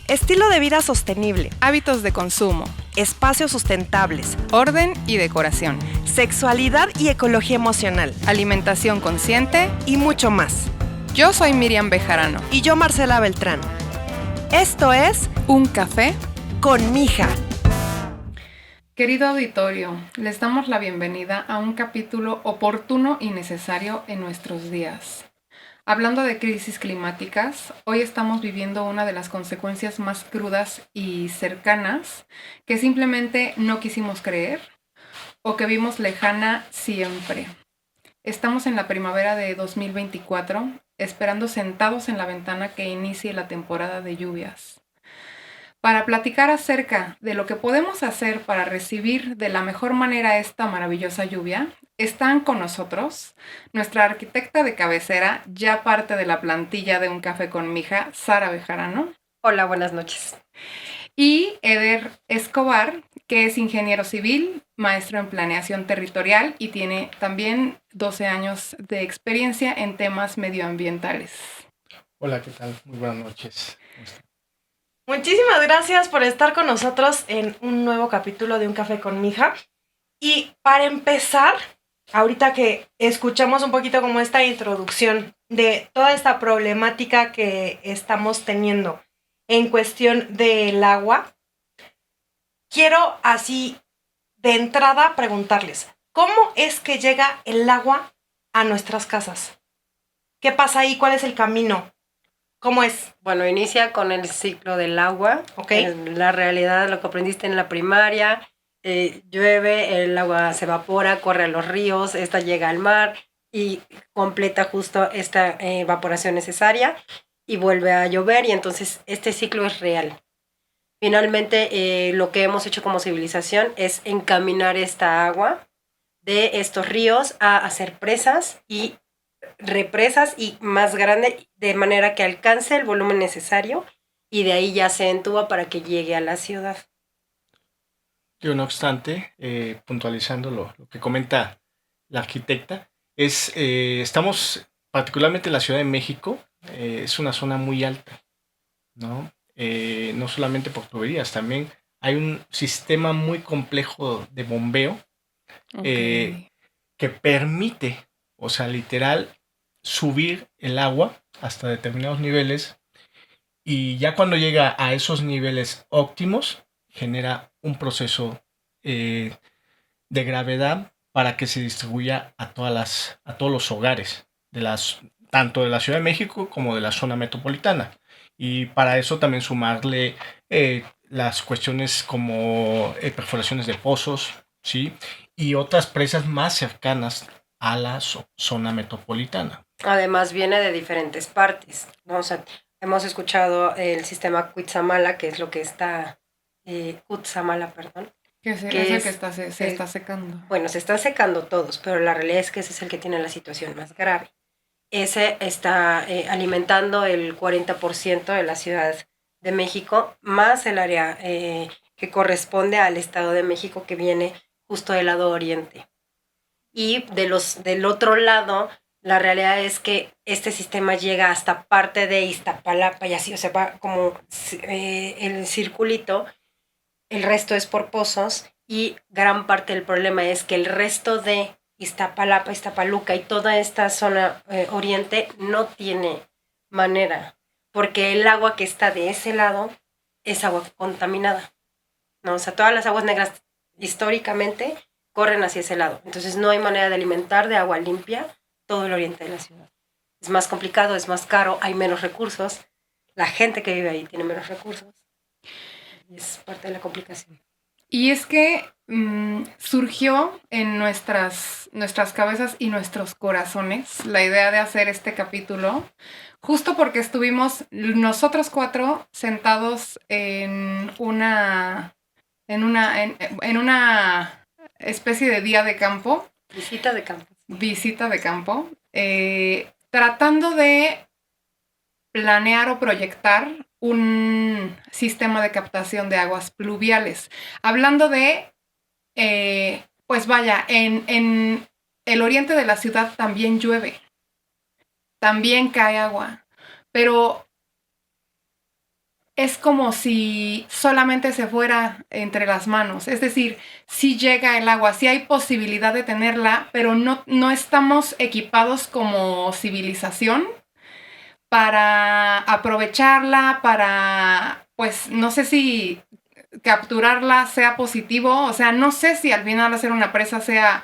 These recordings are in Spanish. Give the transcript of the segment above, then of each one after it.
Estilo de vida sostenible, hábitos de consumo, espacios sustentables, orden y decoración, sexualidad y ecología emocional, alimentación consciente y mucho más. Yo soy Miriam Bejarano. Y yo Marcela Beltrán. Esto es Un Café con Mija. Querido auditorio, les damos la bienvenida a un capítulo oportuno y necesario en nuestros días. Hablando de crisis climáticas, hoy estamos viviendo una de las consecuencias más crudas y cercanas que simplemente no quisimos creer o que vimos lejana siempre. Estamos en la primavera de 2024, esperando sentados en la ventana que inicie la temporada de lluvias. Para platicar acerca de lo que podemos hacer para recibir de la mejor manera esta maravillosa lluvia, están con nosotros nuestra arquitecta de cabecera, ya parte de la plantilla de Un Café con Mija, Sara Bejarano. Hola, buenas noches. Y Eder Escobar, que es ingeniero civil, maestro en planeación territorial y tiene también 12 años de experiencia en temas medioambientales. Hola, ¿qué tal? Muy buenas noches. Muchísimas gracias por estar con nosotros en un nuevo capítulo de Un Café con Mija. Y para empezar, ahorita que escuchamos un poquito como esta introducción de toda esta problemática que estamos teniendo en cuestión del agua, quiero así de entrada preguntarles, ¿cómo es que llega el agua a nuestras casas? ¿Qué pasa ahí? ¿Cuál es el camino? ¿Cómo es? Bueno, inicia con el ciclo del agua. Okay. La realidad, lo que aprendiste en la primaria, llueve, el agua se evapora, corre a los ríos, esta llega al mar y completa justo esta evaporación necesaria y vuelve a llover y entonces este ciclo es real. Finalmente, lo que hemos hecho como civilización es encaminar esta agua de estos ríos a hacer presas y represas y más grande, de manera que alcance el volumen necesario y de ahí ya se entuba para que llegue a la ciudad. Yo, no obstante, puntualizando lo que comenta la arquitecta, estamos particularmente en la Ciudad de México, es una zona muy alta, ¿no? No solamente por tuberías, también hay un sistema muy complejo de bombeo que permite, o sea, literal, subir el agua hasta determinados niveles y ya cuando llega a esos niveles óptimos genera un proceso de gravedad para que se distribuya a todos los hogares tanto de la Ciudad de México como de la zona metropolitana, y para eso también sumarle las cuestiones como perforaciones de pozos, ¿sí? Y otras presas más cercanas a la zona metropolitana. Además viene de diferentes partes, ¿no? O sea, hemos escuchado el sistema Cuitzamala, que es lo que está, Cutzamala, perdón. Que es el que se está secando. Bueno, se están secando todos, pero la realidad es que ese es el que tiene la situación más grave. Ese está alimentando el 40% de la Ciudad de México, más el área que corresponde al Estado de México, que viene justo del lado oriente. Y del otro lado, la realidad es que este sistema llega hasta parte de Iztapalapa y así, o sea, va como el circulito, el resto es por pozos y gran parte del problema es que el resto de Iztapalapa, Iztapaluca y toda esta zona oriente no tiene manera, porque el agua que está de ese lado es agua contaminada, ¿no? O sea, todas las aguas negras históricamente corren hacia ese lado, entonces no hay manera de alimentar de agua limpia todo el oriente de la ciudad. Es más complicado, es más caro, hay menos recursos, la gente que vive ahí tiene menos recursos, y es parte de la complicación. Y es que surgió en nuestras cabezas y nuestros corazones la idea de hacer este capítulo, justo porque estuvimos nosotros cuatro sentados en una especie de día de campo. Visita de campo. Tratando de planear o proyectar un sistema de captación de aguas pluviales. Hablando de, pues vaya, en el oriente de la ciudad también llueve, también cae agua, pero es como si solamente se fuera entre las manos. Es decir, sí llega el agua, sí hay posibilidad de tenerla, pero no estamos equipados como civilización para aprovecharla, para, pues, no sé si capturarla sea positivo, o sea, no sé si al final hacer una presa sea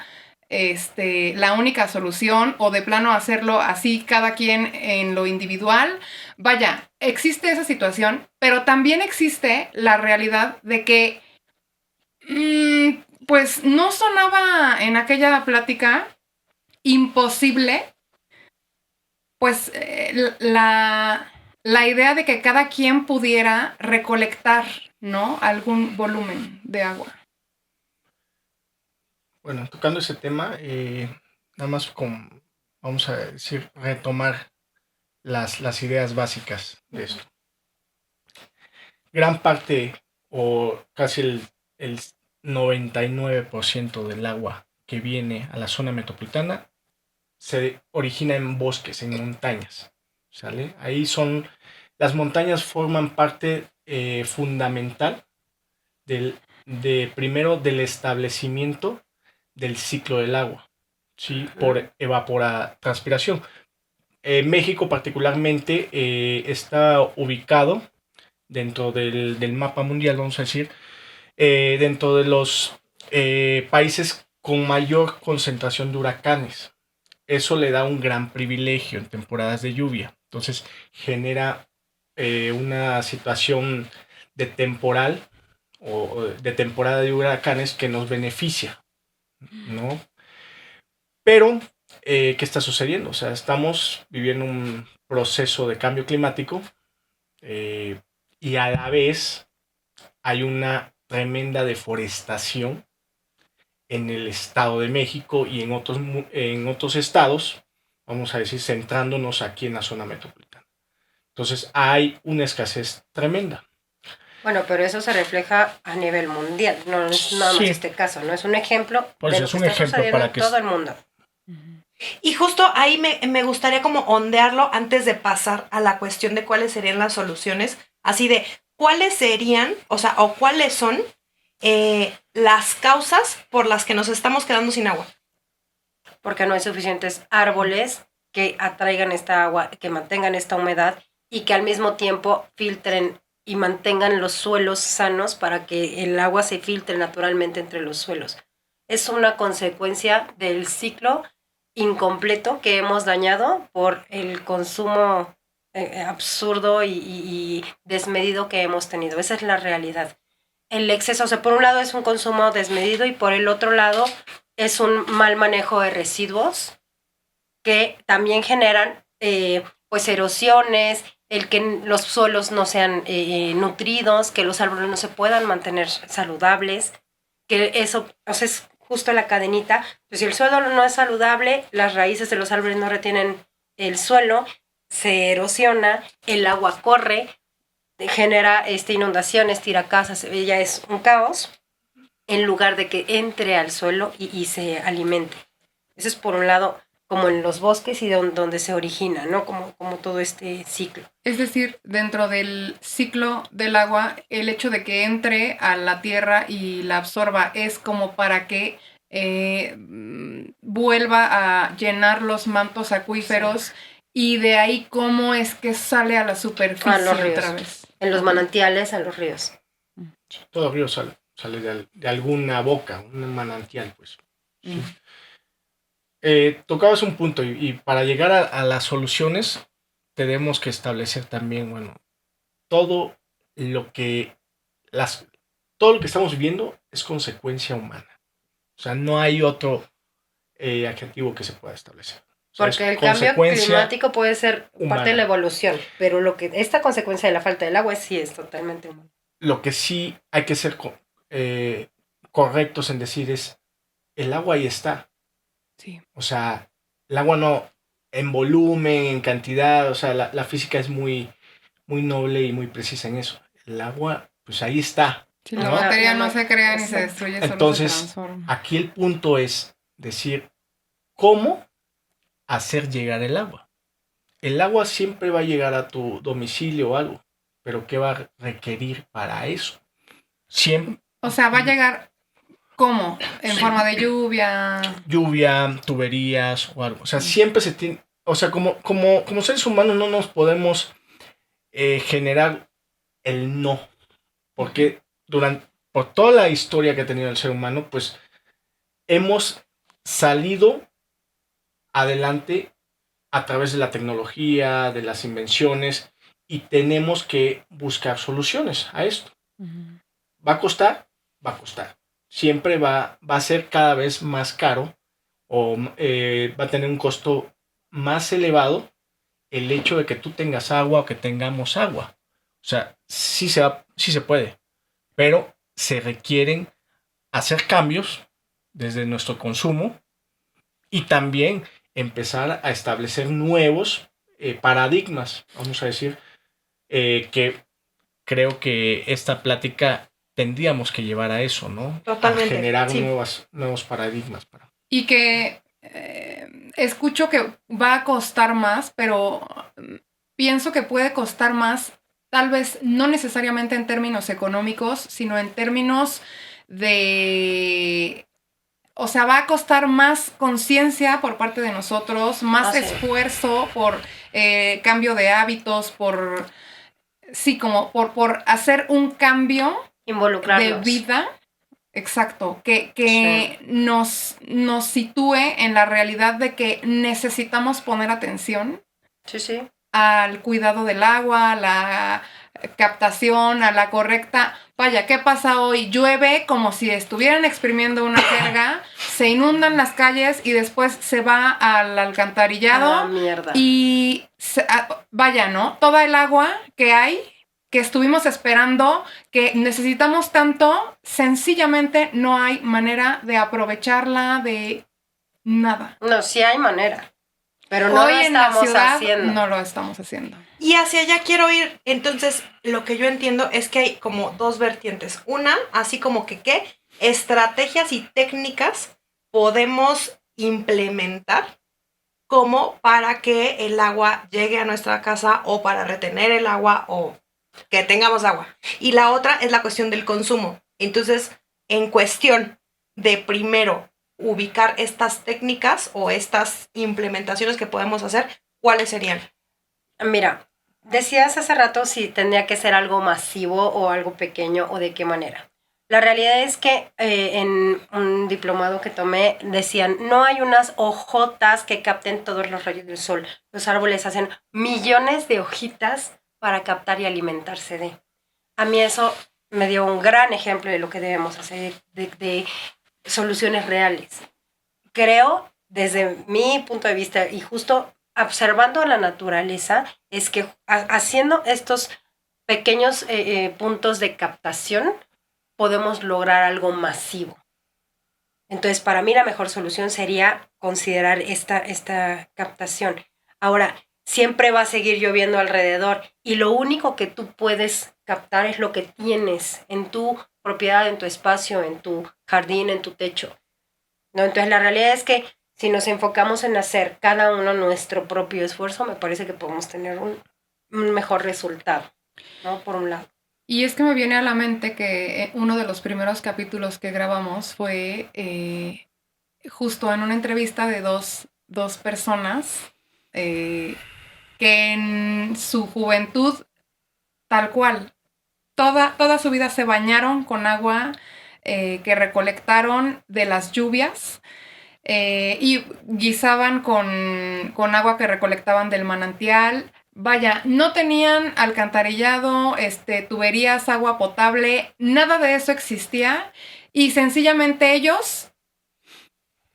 la única solución o de plano hacerlo así cada quien en lo individual. Vaya, existe esa situación, pero también existe la realidad de que pues no sonaba en aquella plática imposible, pues la idea de que cada quien pudiera recolectar, ¿no? Algún volumen de agua. Bueno, tocando ese tema, nada más vamos a decir, retomar las ideas básicas de esto. Gran parte o casi el 99% del agua que viene a la zona metropolitana se origina en bosques, en montañas, ¿sale? Las montañas forman parte fundamental primero del establecimiento del ciclo del agua, ¿sí? Por evapotranspiración. México particularmente está ubicado dentro del mapa mundial, vamos a decir, dentro de los países con mayor concentración de huracanes. Eso le da un gran privilegio en temporadas de lluvia. Entonces genera una situación de temporal o de temporada de huracanes que nos beneficia, ¿no? Pero, ¿qué está sucediendo? O sea, estamos viviendo un proceso de cambio climático y a la vez hay una tremenda deforestación en el Estado de México y en otros estados, vamos a decir, centrándonos aquí en la zona metropolitana. Entonces hay una escasez tremenda. Bueno, pero eso se refleja a nivel mundial, no es nada más este caso, no es un ejemplo Por de eso lo es que un está ejemplo sucediendo para en que todo el mundo. Y justo ahí me gustaría como ondearlo antes de pasar a la cuestión de cuáles serían las soluciones, así de cuáles serían, o sea, o cuáles son las causas por las que nos estamos quedando sin agua. Porque no hay suficientes árboles que atraigan esta agua, que mantengan esta humedad y que al mismo tiempo filtren y mantengan los suelos sanos para que el agua se filtre naturalmente entre los suelos. Es una consecuencia del ciclo incompleto que hemos dañado por el consumo absurdo y desmedido que hemos tenido. Esa es la realidad. El exceso, o sea, por un lado es un consumo desmedido y por el otro lado es un mal manejo de residuos que también generan pues erosiones, el que los suelos no sean nutridos, que los árboles no se puedan mantener saludables, que eso, o sea, es justo la cadenita. Pues si el suelo no es saludable, las raíces de los árboles no retienen el suelo, se erosiona, el agua corre, genera inundaciones, tira casas, ya es un caos, en lugar de que entre al suelo y se alimente. Eso es por un lado como en los bosques y donde se origina, ¿no? Como todo este ciclo. Es decir, dentro del ciclo del agua, el hecho de que entre a la tierra y la absorba es como para que vuelva a llenar los mantos acuíferos y de ahí cómo es que sale a la superficie A los ríos. otra vez. En los manantiales, a los ríos. Todo río sale de alguna boca, un manantial, pues. Sí. Tocabas un punto y para llegar a las soluciones tenemos que establecer también, bueno, todo lo que estamos viviendo es consecuencia humana. O sea, no hay otro adjetivo que se pueda establecer. O sea, porque el cambio climático puede ser humana. parte de la evolución, pero esta consecuencia de la falta del agua sí es totalmente humana. Lo que sí hay que ser correctos en decir es, el agua ahí está. Sí. O sea, el agua no, en volumen, en cantidad, o sea, la física es muy, muy noble y muy precisa en eso. El agua, pues ahí está. Si ¿no? la materia no se crea ni se destruye, Entonces, solo se transforma. aquí el punto es decir, ¿cómo hacer llegar el agua? El agua siempre va a llegar a tu domicilio o algo. pero ¿qué va a requerir para eso? Siempre. O sea, va a llegar, ¿cómo? En forma de lluvia. Lluvia, tuberías o algo. O sea, siempre se tiene. O sea, como seres humanos no nos podemos generar el no. Porque por toda la historia que ha tenido el ser humano, pues hemos salido adelante a través de la tecnología, de las invenciones, y tenemos que buscar soluciones a esto. ¿Va a costar? Va a costar. Siempre va a ser cada vez más caro o va a tener un costo más elevado el hecho de que tú tengas agua o que tengamos agua. O sea, sí se puede, pero se requieren hacer cambios desde nuestro consumo y también empezar a establecer nuevos paradigmas, vamos a decir, que creo que esta plática tendríamos que llevar a eso, ¿no? Totalmente, A generar sí. nuevos paradigmas. Y que escucho que va a costar más, pero pienso que puede costar más, tal vez no necesariamente en términos económicos, sino en términos de... O sea, va a costar más conciencia por parte de nosotros, más sí. esfuerzo por cambio de hábitos, por hacer un cambio de Involucrarnos. vida. Exacto, que nos sitúe en la realidad de que necesitamos poner atención Sí. al cuidado del agua, a la captación, a la correcta. Vaya, ¿qué pasa hoy? Llueve como si estuvieran exprimiendo una jerga, se inundan las calles y después se va al alcantarillado. Ah, mierda. Y vaya, ¿no? Toda el agua que hay, que estuvimos esperando, que necesitamos tanto, sencillamente no hay manera de aprovecharla, de nada. No, sí hay manera, pero no Hoy lo en la estamos ciudad haciendo. no lo estamos haciendo. Y hacia allá quiero ir. Entonces, lo que yo entiendo es que hay como dos vertientes. Una, así como que qué estrategias y técnicas podemos implementar como para que el agua llegue a nuestra casa o para retener el agua o que tengamos agua. Y la otra es la cuestión del consumo. Entonces, en cuestión de primero ubicar estas técnicas o estas implementaciones que podemos hacer, ¿cuáles serían? Mira, decías hace rato si tendría que ser algo masivo o algo pequeño o de qué manera. La realidad es que en un diplomado que tomé decían, no hay unas hojotas que capten todos los rayos del sol. Los árboles hacen millones de hojitas para captar y alimentarse de. A mí eso me dio un gran ejemplo de lo que debemos hacer, de soluciones reales. Creo, desde mi punto de vista, y justo observando a la naturaleza, es que haciendo estos pequeños puntos de captación, podemos lograr algo masivo. Entonces, para mí la mejor solución sería considerar esta captación. Ahora, siempre va a seguir lloviendo alrededor y lo único que tú puedes captar es lo que tienes en tu propiedad, en tu espacio, en tu jardín, en tu techo, ¿no? Entonces, la realidad es que si nos enfocamos en hacer cada uno nuestro propio esfuerzo, me parece que podemos tener un mejor resultado, ¿no? Por un lado. Y es que me viene a la mente que uno de los primeros capítulos que grabamos fue justo en una entrevista de dos personas que en su juventud, tal cual, toda su vida se bañaron con agua que recolectaron de las lluvias y guisaban con agua que recolectaban del manantial. Vaya, no tenían alcantarillado, tuberías, agua potable, nada de eso existía y sencillamente ellos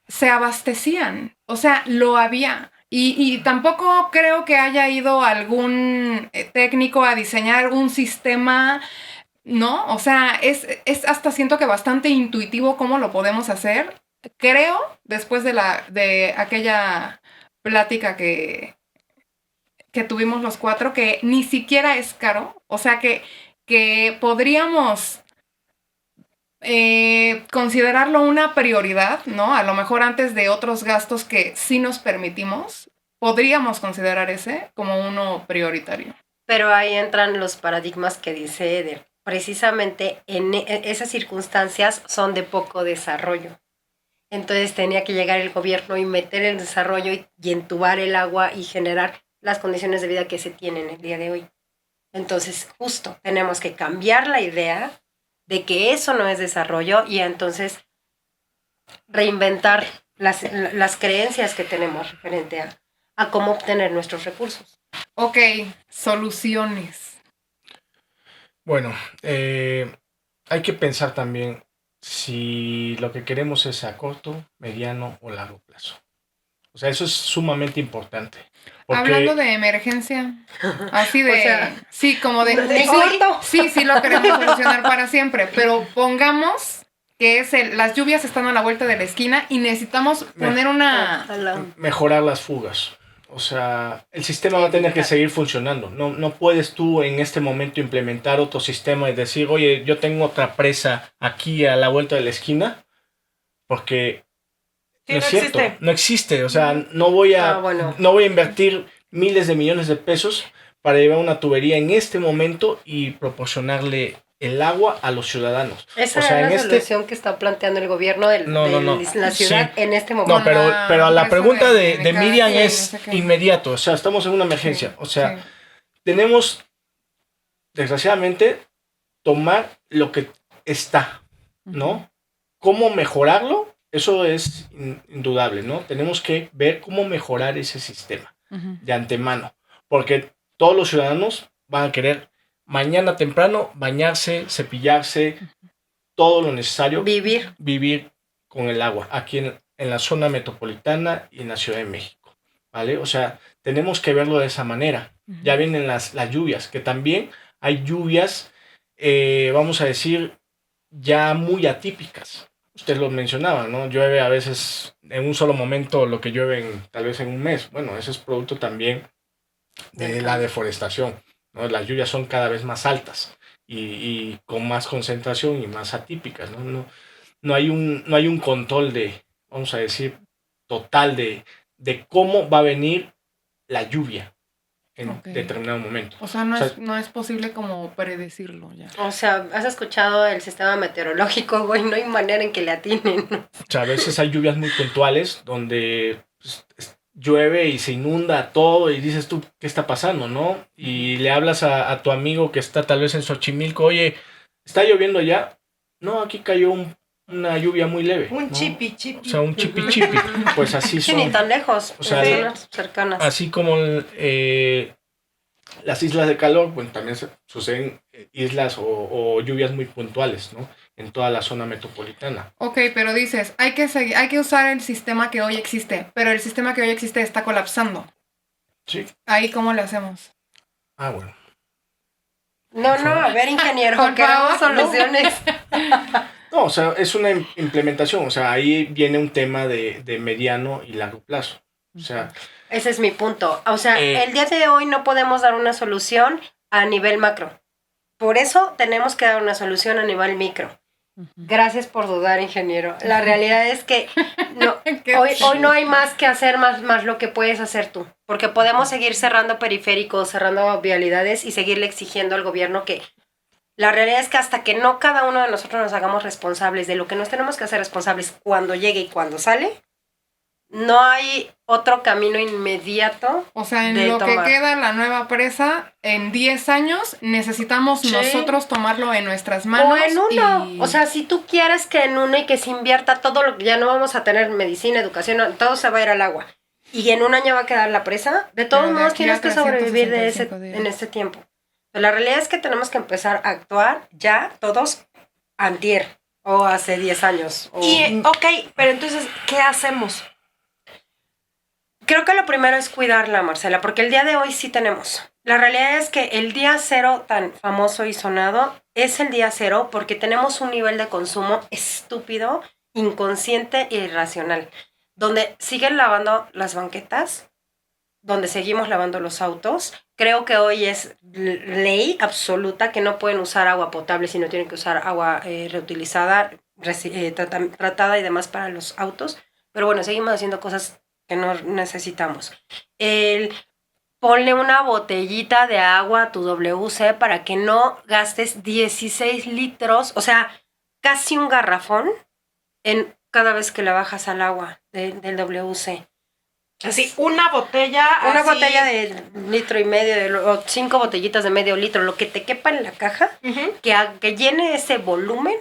se abastecían, o sea, lo había. Y tampoco creo que haya ido algún técnico a diseñar un sistema, ¿no? O sea, es hasta siento que bastante intuitivo cómo lo podemos hacer. Creo, después de aquella plática que tuvimos los cuatro, que ni siquiera es caro, o sea que podríamos considerarlo una prioridad, ¿no? A lo mejor antes de otros gastos que sí nos permitimos, podríamos considerar ese como uno prioritario. pero ahí entran los paradigmas que dice Eder. Precisamente esas circunstancias son de poco desarrollo. Entonces tenía que llegar el gobierno y meter el desarrollo y entubar el agua y generar las condiciones de vida que se tienen el día de hoy. Entonces, justo, tenemos que cambiar la idea de que eso no es desarrollo y entonces reinventar las creencias que tenemos referente a cómo obtener nuestros recursos. Ok, soluciones. Bueno, hay que pensar también si lo que queremos es a corto, mediano o largo plazo. O sea, eso es sumamente importante. Hablando de emergencia, así de... O sea, sí, como de... ¿de sí, corto? sí lo queremos solucionar para siempre, pero pongamos que las lluvias están a la vuelta de la esquina y necesitamos poner una... mejorar las fugas. O sea, el sistema va a tener que seguir funcionando. No puedes tú en este momento implementar otro sistema y decir, oye, yo tengo otra presa aquí a la vuelta de la esquina, porque no es cierto, no existe. O sea, no voy a invertir miles de millones de pesos para llevar una tubería en este momento y proporcionarle el agua a los ciudadanos. Esa es la solución que está planteando el gobierno de la ciudad en este momento. No, pero la pregunta de Miriam es inmediato. O sea, estamos en una emergencia. O sea, tenemos, desgraciadamente, tomar lo que está, ¿no? ¿Cómo mejorarlo? Eso es indudable, ¿no? Tenemos que ver cómo mejorar ese sistema de antemano. Porque todos los ciudadanos van a querer mañana temprano bañarse, cepillarse, todo lo necesario. Vivir con el agua aquí en la zona metropolitana y en la Ciudad de México, ¿vale? O sea, tenemos que verlo de esa manera. Ya vienen las lluvias, que también hay lluvias, vamos a decir, ya muy atípicas. Usted lo mencionaba, ¿no? Llueve a veces en un solo momento lo que llueve tal vez en un mes. Bueno, eso es producto también de la deforestación, ¿no? Las lluvias son cada vez más altas y con más concentración y más atípicas, ¿no? No hay un control vamos a decir, total de cómo va a venir la lluvia en determinado momento. O sea, no es posible como predecirlo ya. O sea, ¿has escuchado el sistema meteorológico, güey? No hay manera en que le atinen. O sea, a veces hay lluvias muy puntuales donde llueve y se inunda todo y dices tú, ¿qué está pasando, no? Y le hablas a tu amigo que está tal vez en Xochimilco, oye, ¿está lloviendo ya? No, aquí cayó una lluvia muy leve. Un chipi. O sea, un chipi. Pues así son. Ni tan lejos, o sea, zonas cercanas. Así como las islas de calor, bueno, también suceden islas o lluvias muy puntuales, ¿no? En toda la zona metropolitana. Ok, pero dices, hay que usar el sistema que hoy existe, pero el sistema que hoy existe está colapsando. Sí. ¿Ahí cómo lo hacemos? Bueno. No, a ver, ingeniero, queremos soluciones. No, o sea, es una implementación, o sea, ahí viene un tema de mediano y largo plazo. O sea, ese es mi punto. O sea, el día de hoy no podemos dar una solución a nivel macro. Por eso tenemos que dar una solución a nivel micro. Gracias por dudar, ingeniero. La realidad es que hoy no hay más que hacer, más lo que puedes hacer tú. Porque podemos seguir cerrando periféricos, cerrando vialidades y seguirle exigiendo al gobierno que... La realidad es que hasta que no cada uno de nosotros nos hagamos responsables de lo que nos tenemos que hacer responsables cuando llegue y cuando sale, no hay otro camino inmediato. O sea, en lo que queda la nueva presa, en 10 años, necesitamos nosotros tomarlo en nuestras manos. O en uno. O sea, si tú quieres que en uno y que se invierta todo lo que ya no vamos a tener, medicina, educación, todo se va a ir al agua. Y en un año va a quedar la presa, de todos modos tienes que sobrevivir en ese tiempo. Pero la realidad es que tenemos que empezar a actuar ya todos antier o hace 10 años. Pero entonces, ¿qué hacemos? Creo que lo primero es cuidarla, Marcela, porque el día de hoy sí tenemos. La realidad es que el día cero tan famoso y sonado es el día cero porque tenemos un nivel de consumo estúpido, inconsciente e irracional, donde siguen lavando las banquetas, donde seguimos lavando los autos. Creo que hoy es ley absoluta que no pueden usar agua potable, sino tienen que usar agua reutilizada, tratada y demás para los autos. Pero bueno, seguimos haciendo cosas que no necesitamos. ponle una botellita de agua a tu WC para que no gastes 16 litros, o sea, casi un garrafón en cada vez que la bajas al agua del WC. Así, una botella. Una así. botella de 1,5 litros, o 5 botellitas de medio litro, lo que te quepa en la caja, Ujú. que llene ese volumen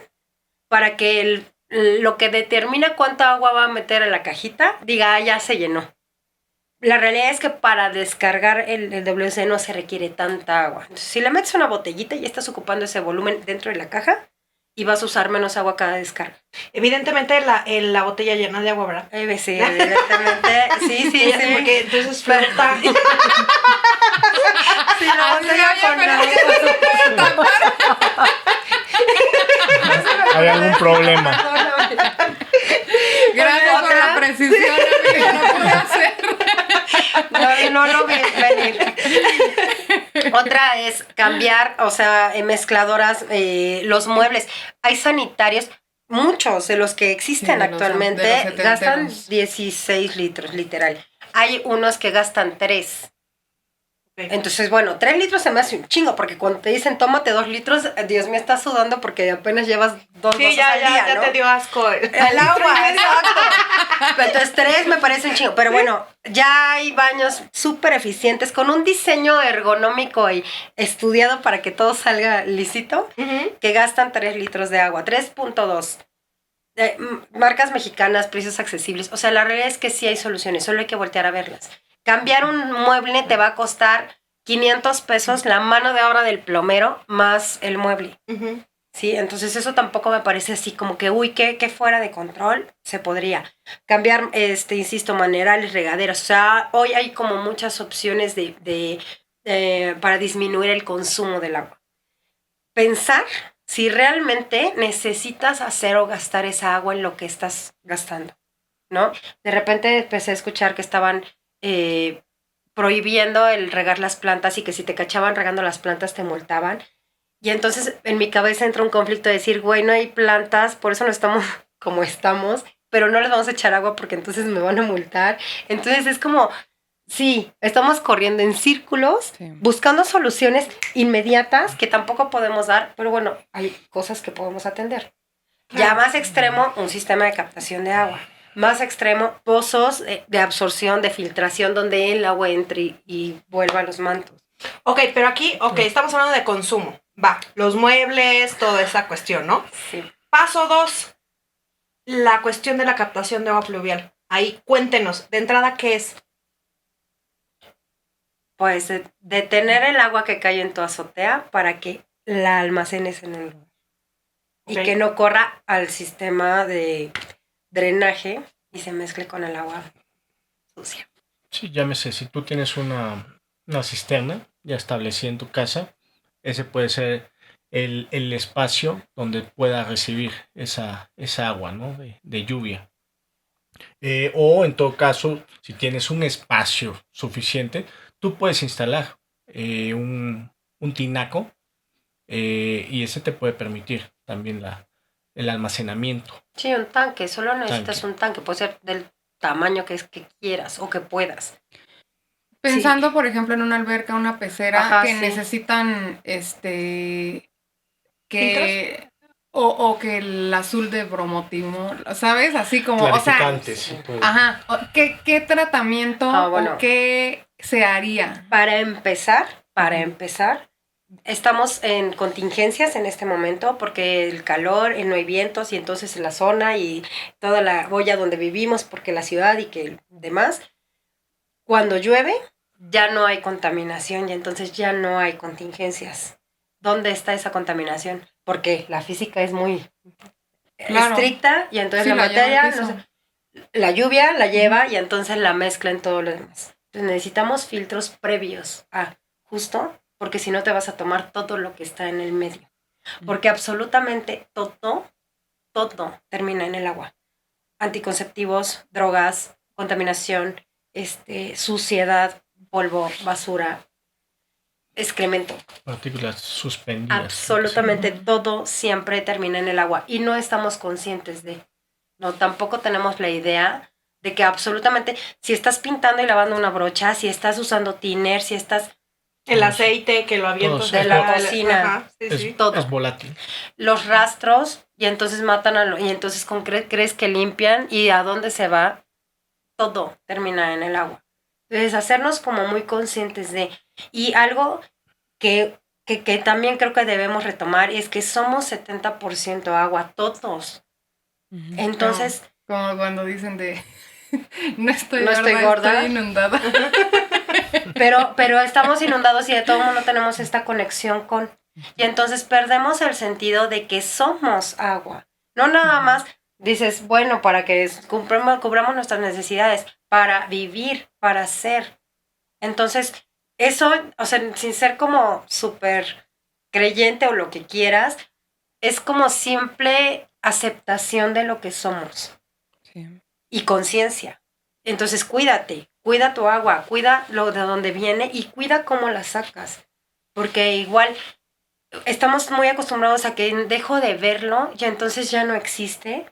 para que lo que determina cuánta agua va a meter a la cajita, diga, ya se llenó. La realidad es que para descargar el WC no se requiere tanta agua. Entonces, si le metes una botellita, ya estás ocupando ese volumen dentro de la caja y vas a usar menos agua cada descarga. Evidentemente la botella llena de agua, ¿verdad? Sí, evidentemente. Sí. Porque entonces flota. Sí, la botella con agua. ¿Hay algún problema? Gracias por la precisión, amiga, no pude hacer. No lo vi venir. Otra es cambiar, o sea, mezcladoras, los muebles. Hay sanitarios, muchos de los que existen Sí, de los actualmente setenteros. gastan 16 litros, literal. Hay unos que gastan 3. Entonces, bueno, 3 litros se me hace un chingo, porque cuando te dicen tómate 2 litros, Dios mío, estás sudando porque apenas llevas 2 Sí, vasos ya, al día, ya ¿no? te dio asco. El agua, exacto. Entonces 3 me parece un chingo. Pero bueno, ya hay baños súper eficientes con un diseño ergonómico y estudiado para que todo salga lícito, Ujú. que gastan 3 litros de agua, 3.2. Marcas mexicanas, precios accesibles. O sea, la realidad es que sí hay soluciones, solo hay que voltear a verlas. Cambiar un mueble te va a costar 500 pesos, la mano de obra del plomero más el mueble. Ujú. Sí, entonces eso tampoco me parece así como que, uy, qué fuera de control. Se podría cambiar, insisto, manerales, regaderas. O sea, hoy hay como muchas opciones para disminuir el consumo del agua. Pensar si realmente necesitas hacer o gastar esa agua en lo que estás gastando, ¿no? De repente empecé a escuchar que estaban prohibiendo el regar las plantas y que si te cachaban regando las plantas te multaban. Y entonces en mi cabeza entra un conflicto de decir, güey, no hay plantas, por eso no estamos como estamos, pero no les vamos a echar agua porque entonces me van a multar. Entonces es como, sí, estamos corriendo en círculos, Sí. buscando soluciones inmediatas que tampoco podemos dar, pero bueno, hay cosas que podemos atender. Ya más extremo, un sistema de captación de agua. Más extremo, pozos de absorción, de filtración, donde el agua entre y vuelva a los mantos. Ok, pero aquí, estamos hablando de consumo. Va, los muebles, toda esa cuestión, ¿no? Sí. Paso 2, la cuestión de la captación de agua pluvial. Ahí, cuéntenos, de entrada, ¿qué es? Pues detener el agua que cae en tu azotea para que la almacenes en un lugar. Y Ok. que no corra al sistema de drenaje y se mezcle con el agua sucia. Sí, llámese, si tú tienes una cisterna ya establecida en tu casa, ese puede ser el espacio donde pueda recibir esa agua, ¿no? de lluvia. O en todo caso, si tienes un espacio suficiente, tú puedes instalar un tinaco y ese te puede permitir también el almacenamiento. Sí, un tanque, solo necesitas Tanque. un tanque, puede ser del tamaño que quieras o que puedas. Pensando, por ejemplo, en una alberca, una pecera, Ajá, que sí. necesitan, que... O que el azul de bromotimol, ¿sabes? Así como, o sea, Clarificantes, sí, puede. ajá, ¿qué tratamiento bueno. o qué se haría? Para empezar, estamos en contingencias en este momento porque el calor, no hay vientos y entonces en la zona y toda la boya donde vivimos, porque la ciudad y que demás, cuando llueve ya no hay contaminación y entonces ya no hay contingencias. ¿Dónde está esa contaminación? Porque la física es muy Claro. estricta y entonces Sí, la la lleva materia, al piso. no sé, la lluvia la lleva y entonces la mezcla en todo lo demás. Entonces necesitamos filtros previos a justo, porque si no te vas a tomar todo lo que está en el medio. Porque absolutamente todo termina en el agua. Anticonceptivos, drogas, contaminación, suciedad, polvo, basura, excremento. Partículas suspendidas. Absolutamente todo siempre termina en el agua y no estamos conscientes de. No, tampoco tenemos la idea de que absolutamente, si estás pintando y lavando una brocha, si estás usando thinner, si estás... El aceite que lo aviento Todos. De la cocina. Ajá, sí, Es, sí. todo. es volátil. Los rastros, y entonces matan y entonces crees que limpian, y a dónde se va, todo termina en el agua. Entonces, hacernos como muy conscientes de... Y algo que también creo que debemos retomar es que somos 70% agua, todos. Entonces, Como cuando dicen de no estoy No gorda, estoy gorda. estoy inundada. pero estamos inundados y de todo mundo tenemos esta conexión con... Y entonces perdemos el sentido de que somos agua. No nada más dices, bueno, para que cubramos nuestras necesidades, para vivir, para ser. Entonces, eso, o sea, sin ser como súper creyente o lo que quieras, es como simple aceptación de lo que somos Sí. y conciencia. Entonces, cuídate, cuida tu agua, cuida lo de donde viene y cuida cómo la sacas. Porque igual estamos muy acostumbrados a que dejo de verlo y entonces ya no existe.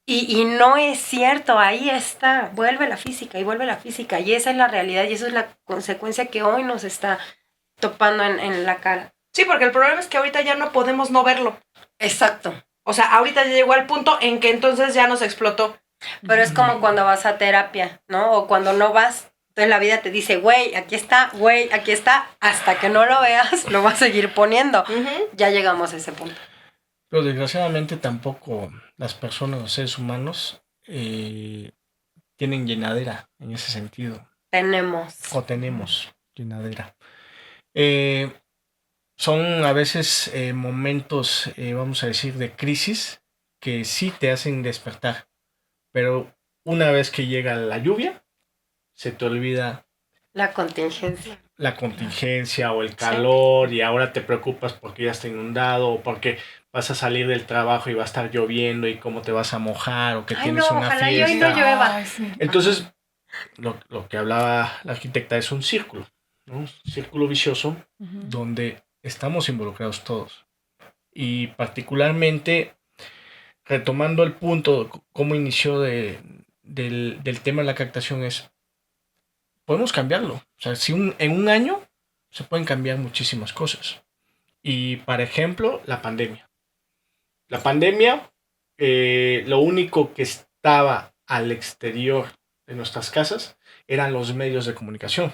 Y no es cierto, ahí está, vuelve la física y esa es la realidad y eso es la consecuencia que hoy nos está topando en la cara. Sí, porque el problema es que ahorita ya no podemos no verlo. Exacto. O sea, ahorita ya llegó al punto en que entonces ya nos explotó. Pero es como cuando vas a terapia, ¿no? O cuando no vas, entonces la vida te dice, güey, aquí está, hasta que no lo veas, lo vas a seguir poniendo. Ya llegamos a ese punto. Pero desgraciadamente tampoco las personas, los seres humanos, tienen llenadera en ese sentido. Tenemos. O tenemos llenadera. Son a veces momentos, vamos a decir, de crisis que sí te hacen despertar. Pero una vez que llega la lluvia, se te olvida La contingencia. la contingencia o el calor y ahora te preocupas porque ya está inundado o porque vas a salir del trabajo y va a estar lloviendo y cómo te vas a mojar o que Ay, tienes no, una ojalá y hoy fiesta. no llueva. Ay, sí. Entonces, lo que hablaba la arquitecta es un círculo, ¿no? Un círculo vicioso Ujú. donde estamos involucrados todos. Y particularmente, retomando el punto, cómo inició del tema de la captación es, podemos cambiarlo. O sea, si en un año se pueden cambiar muchísimas cosas. Y, por ejemplo, la pandemia. La pandemia, lo único que estaba al exterior de nuestras casas eran los medios de comunicación.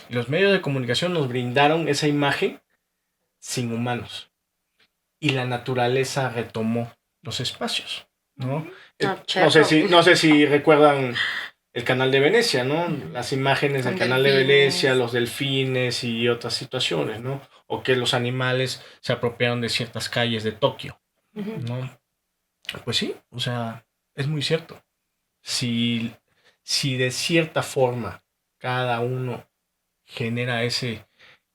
Y los medios de comunicación nos brindaron esa imagen sin humanos. Y la naturaleza retomó los espacios, ¿no? No sé si recuerdan el canal de Venecia, ¿no? Las imágenes del Con canal de delfines. Venecia, los delfines y otras situaciones, ¿no? O que los animales se apropiaron de ciertas calles de Tokio, ¿no? Pues sí, o sea, es muy cierto. Si de cierta forma cada uno genera ese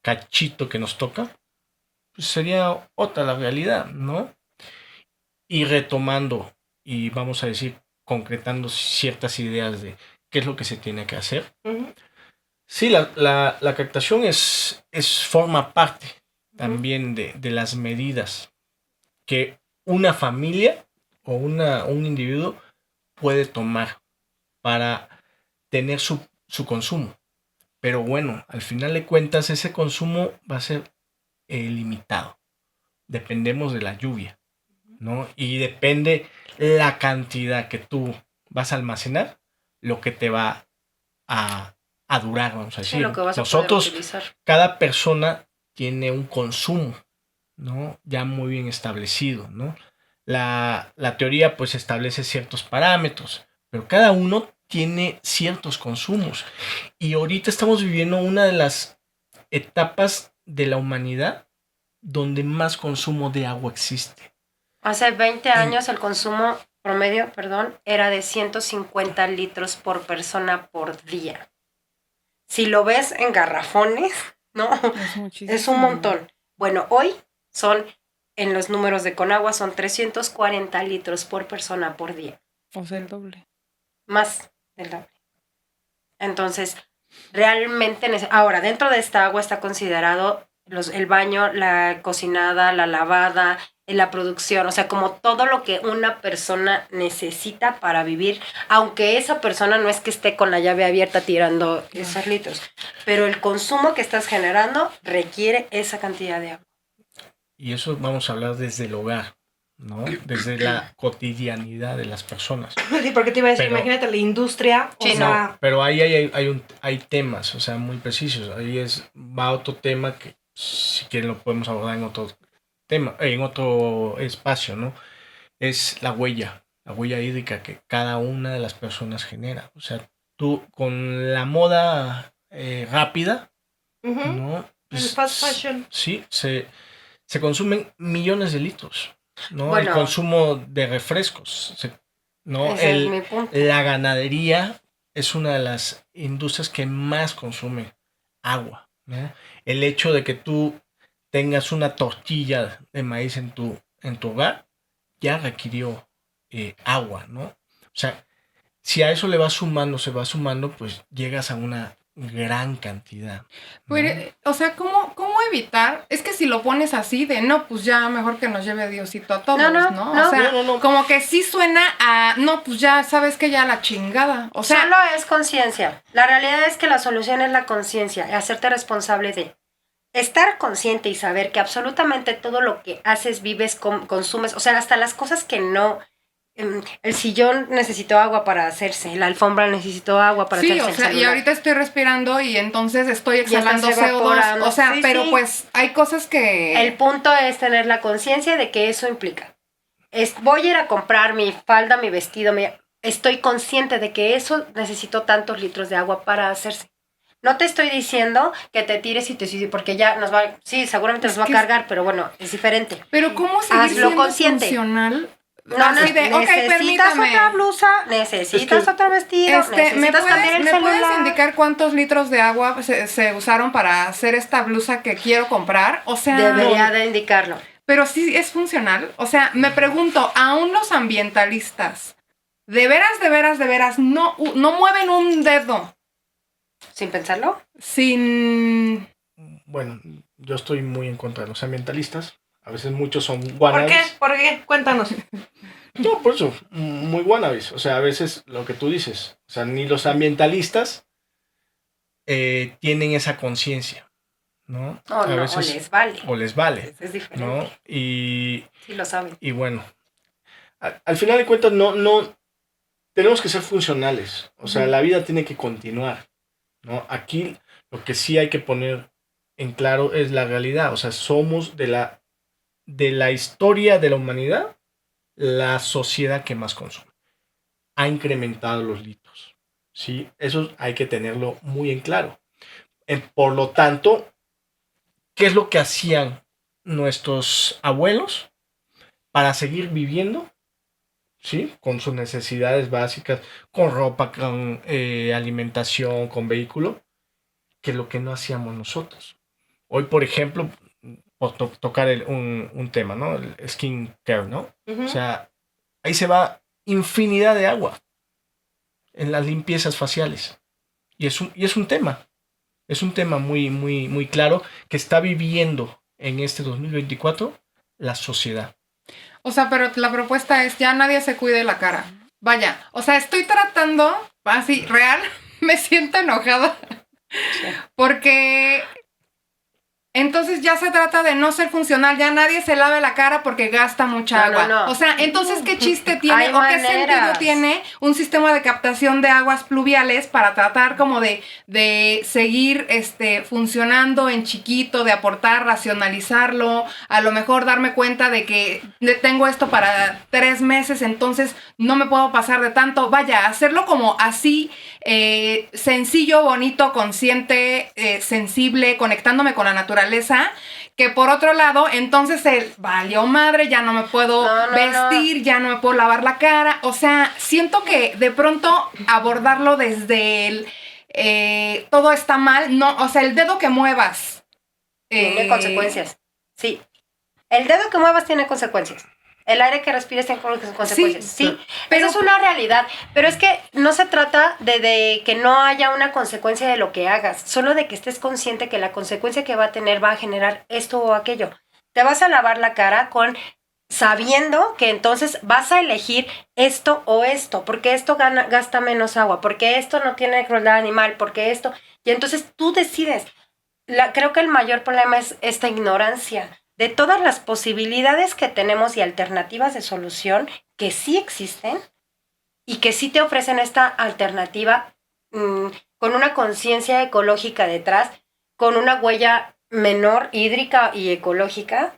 cachito que nos toca, pues sería otra la realidad, ¿no? Y retomando, y vamos a decir, concretando ciertas ideas de qué es lo que se tiene que hacer. Sí, la captación forma parte también de las medidas que una familia o un individuo puede tomar para tener su consumo. Pero bueno, al final de cuentas ese consumo va a ser limitado. Dependemos de la lluvia, ¿no? Y depende la cantidad que tú vas a almacenar, lo que te va a durar, vamos a decir. Sí, lo que vas a Nosotros, poder utilizar. cada persona tiene un consumo, ¿no? Ya muy bien establecido, ¿no? La teoría pues establece ciertos parámetros, pero cada uno tiene ciertos consumos. Y ahorita estamos viviendo una de las etapas de la humanidad donde más consumo de agua existe. Hace 20 años el consumo promedio, era de 150 litros por persona por día. Si lo ves en garrafones, ¿no? Es muchísimo. Es un montón. Bueno, hoy en los números de Conagua, son 340 litros por persona por día. O sea, el doble. Más del doble. Entonces, realmente, ahora, dentro de esta agua está considerado el baño, la cocinada, la lavada, en la producción, o sea, como todo lo que una persona necesita para vivir, aunque esa persona no es que esté con la llave abierta tirando esos litros, pero el consumo que estás generando requiere esa cantidad de agua. Y eso vamos a hablar desde el hogar, ¿no? Desde la cotidianidad de las personas. Sí, porque te iba a decir, Pero- imagínate la industria, o Sí, sea, No, pero ahí hay temas, o sea, muy precisos. Ahí va otro tema que si quieren lo podemos abordar en otro tema, en otro espacio, ¿no? Es la huella hídrica que cada una de las personas genera. O sea, tú con la moda rápida, ujú, ¿no? el Pues, fast fashion. Sí, se consumen millones de litros, ¿no? Bueno. El consumo de refrescos, ¿no? Ese es mi punto. La ganadería es una de las industrias que más consume agua, ¿no? El hecho de que tú tengas una tortilla de maíz en tu hogar ya requirió agua, ¿no? O sea, si a eso se va sumando, pues llegas a una gran cantidad, ¿no? Pero, o sea, ¿cómo evitar? Es que si lo pones así de, no, pues ya mejor que nos lleve Diosito a todos, No, ¿no? no, O sea, no. como que sí suena a, no, pues ya sabes que ya la chingada. O sea, Solo es conciencia. La realidad es que la solución es la conciencia, hacerte responsable de estar consciente y saber que absolutamente todo lo que haces, vives, consumes, o sea, hasta las cosas que no... El sillón necesitó agua para hacerse, la alfombra necesitó agua para sí, hacerse. o sea, el y celular. ahorita estoy respirando y entonces estoy Ya exhalando estás CO2. evaporando. O sea, Sí, pero sí. pues hay cosas que... El punto es tener la conciencia de que eso implica. Voy a ir a comprar mi falda, mi vestido, estoy consciente de que eso necesitó tantos litros de agua para hacerse. No te estoy diciendo que te tires y te suicides, porque ya nos va, sí, seguramente Es nos va a que cargar, pero bueno, es diferente. Pero ¿cómo seguir Hazlo siendo consciente. funcional? No, Así de, ok, necesitas permítame. otra blusa, necesitas Es que- otro vestido, ¿Me necesitas cambiar el puedes celular. indicar cuántos litros de agua se usaron para hacer esta blusa que quiero comprar? O sea, Debería de indicarlo. pero sí es funcional. O sea, me pregunto, aún los ambientalistas, de veras, no mueven un dedo ¿Sin pensarlo? sin... Bueno, yo estoy muy en contra de los ambientalistas. A veces muchos son ¿Por wannabes. qué? ¿Por qué? Cuéntanos. No, por eso, muy wannabes. O sea, a veces lo que tú dices, o sea, ni los ambientalistas tienen esa conciencia, ¿no? No, A no, veces, o les vale. o les vale, Es diferente. ¿no? Y Sí lo saben. bueno, al final de cuentas no tenemos que ser funcionales. O sea, la vida tiene que continuar, ¿no? Aquí lo que sí hay que poner en claro es la realidad. O sea, somos de la historia de la humanidad la sociedad que más consume. Ha incrementado los litros, ¿sí? Eso hay que tenerlo muy en claro. Por lo tanto, ¿qué es lo que hacían nuestros abuelos para seguir viviendo? ¿Sí? Con sus necesidades básicas, con ropa, con alimentación, con vehículo, que lo que no hacíamos nosotros. Hoy, por ejemplo, por tocar un tema, ¿no? El skin care, ¿no? Ujú. O sea, ahí se va infinidad de agua en las limpiezas faciales. Y es un tema. Es un tema muy, muy, muy claro que está viviendo en este 2024 la sociedad. O sea, pero la propuesta es ya nadie se cuide la cara. Vaya, o sea, estoy tratando, así, real, me siento enojada. Porque entonces ya se trata de no ser funcional, ya nadie se lave la cara porque gasta mucha No, agua. no. O sea, entonces, ¿qué chiste tiene Hay o qué sentido maneras. tiene un sistema de captación de aguas pluviales para tratar como de seguir funcionando en chiquito, de aportar, racionalizarlo, a lo mejor darme cuenta de que tengo esto para 3 meses, entonces no me puedo pasar de tanto? Vaya, hacerlo como así, sencillo, bonito, consciente, sensible, conectándome con la naturaleza, que por otro lado, entonces valió madre, ya no me puedo No, vestir, ya no me puedo lavar la cara. O sea, siento que de pronto abordarlo desde el todo está mal, no, o sea, el dedo que muevas. Tiene consecuencias. Sí. El dedo que muevas tiene consecuencias. El aire que respires tiene consecuencias. Sí, pero eso es una realidad. Pero es que no se trata de que no haya una consecuencia de lo que hagas, solo de que estés consciente que la consecuencia que va a tener va a generar esto o aquello. Te vas a lavar la cara con sabiendo que entonces vas a elegir esto o esto, porque esto gasta menos agua, porque esto no tiene crueldad animal, porque esto, y entonces tú decides. Creo que el mayor problema es esta ignorancia de todas las posibilidades que tenemos y alternativas de solución que sí existen y que sí te ofrecen esta alternativa con una conciencia ecológica detrás, con una huella menor hídrica y ecológica.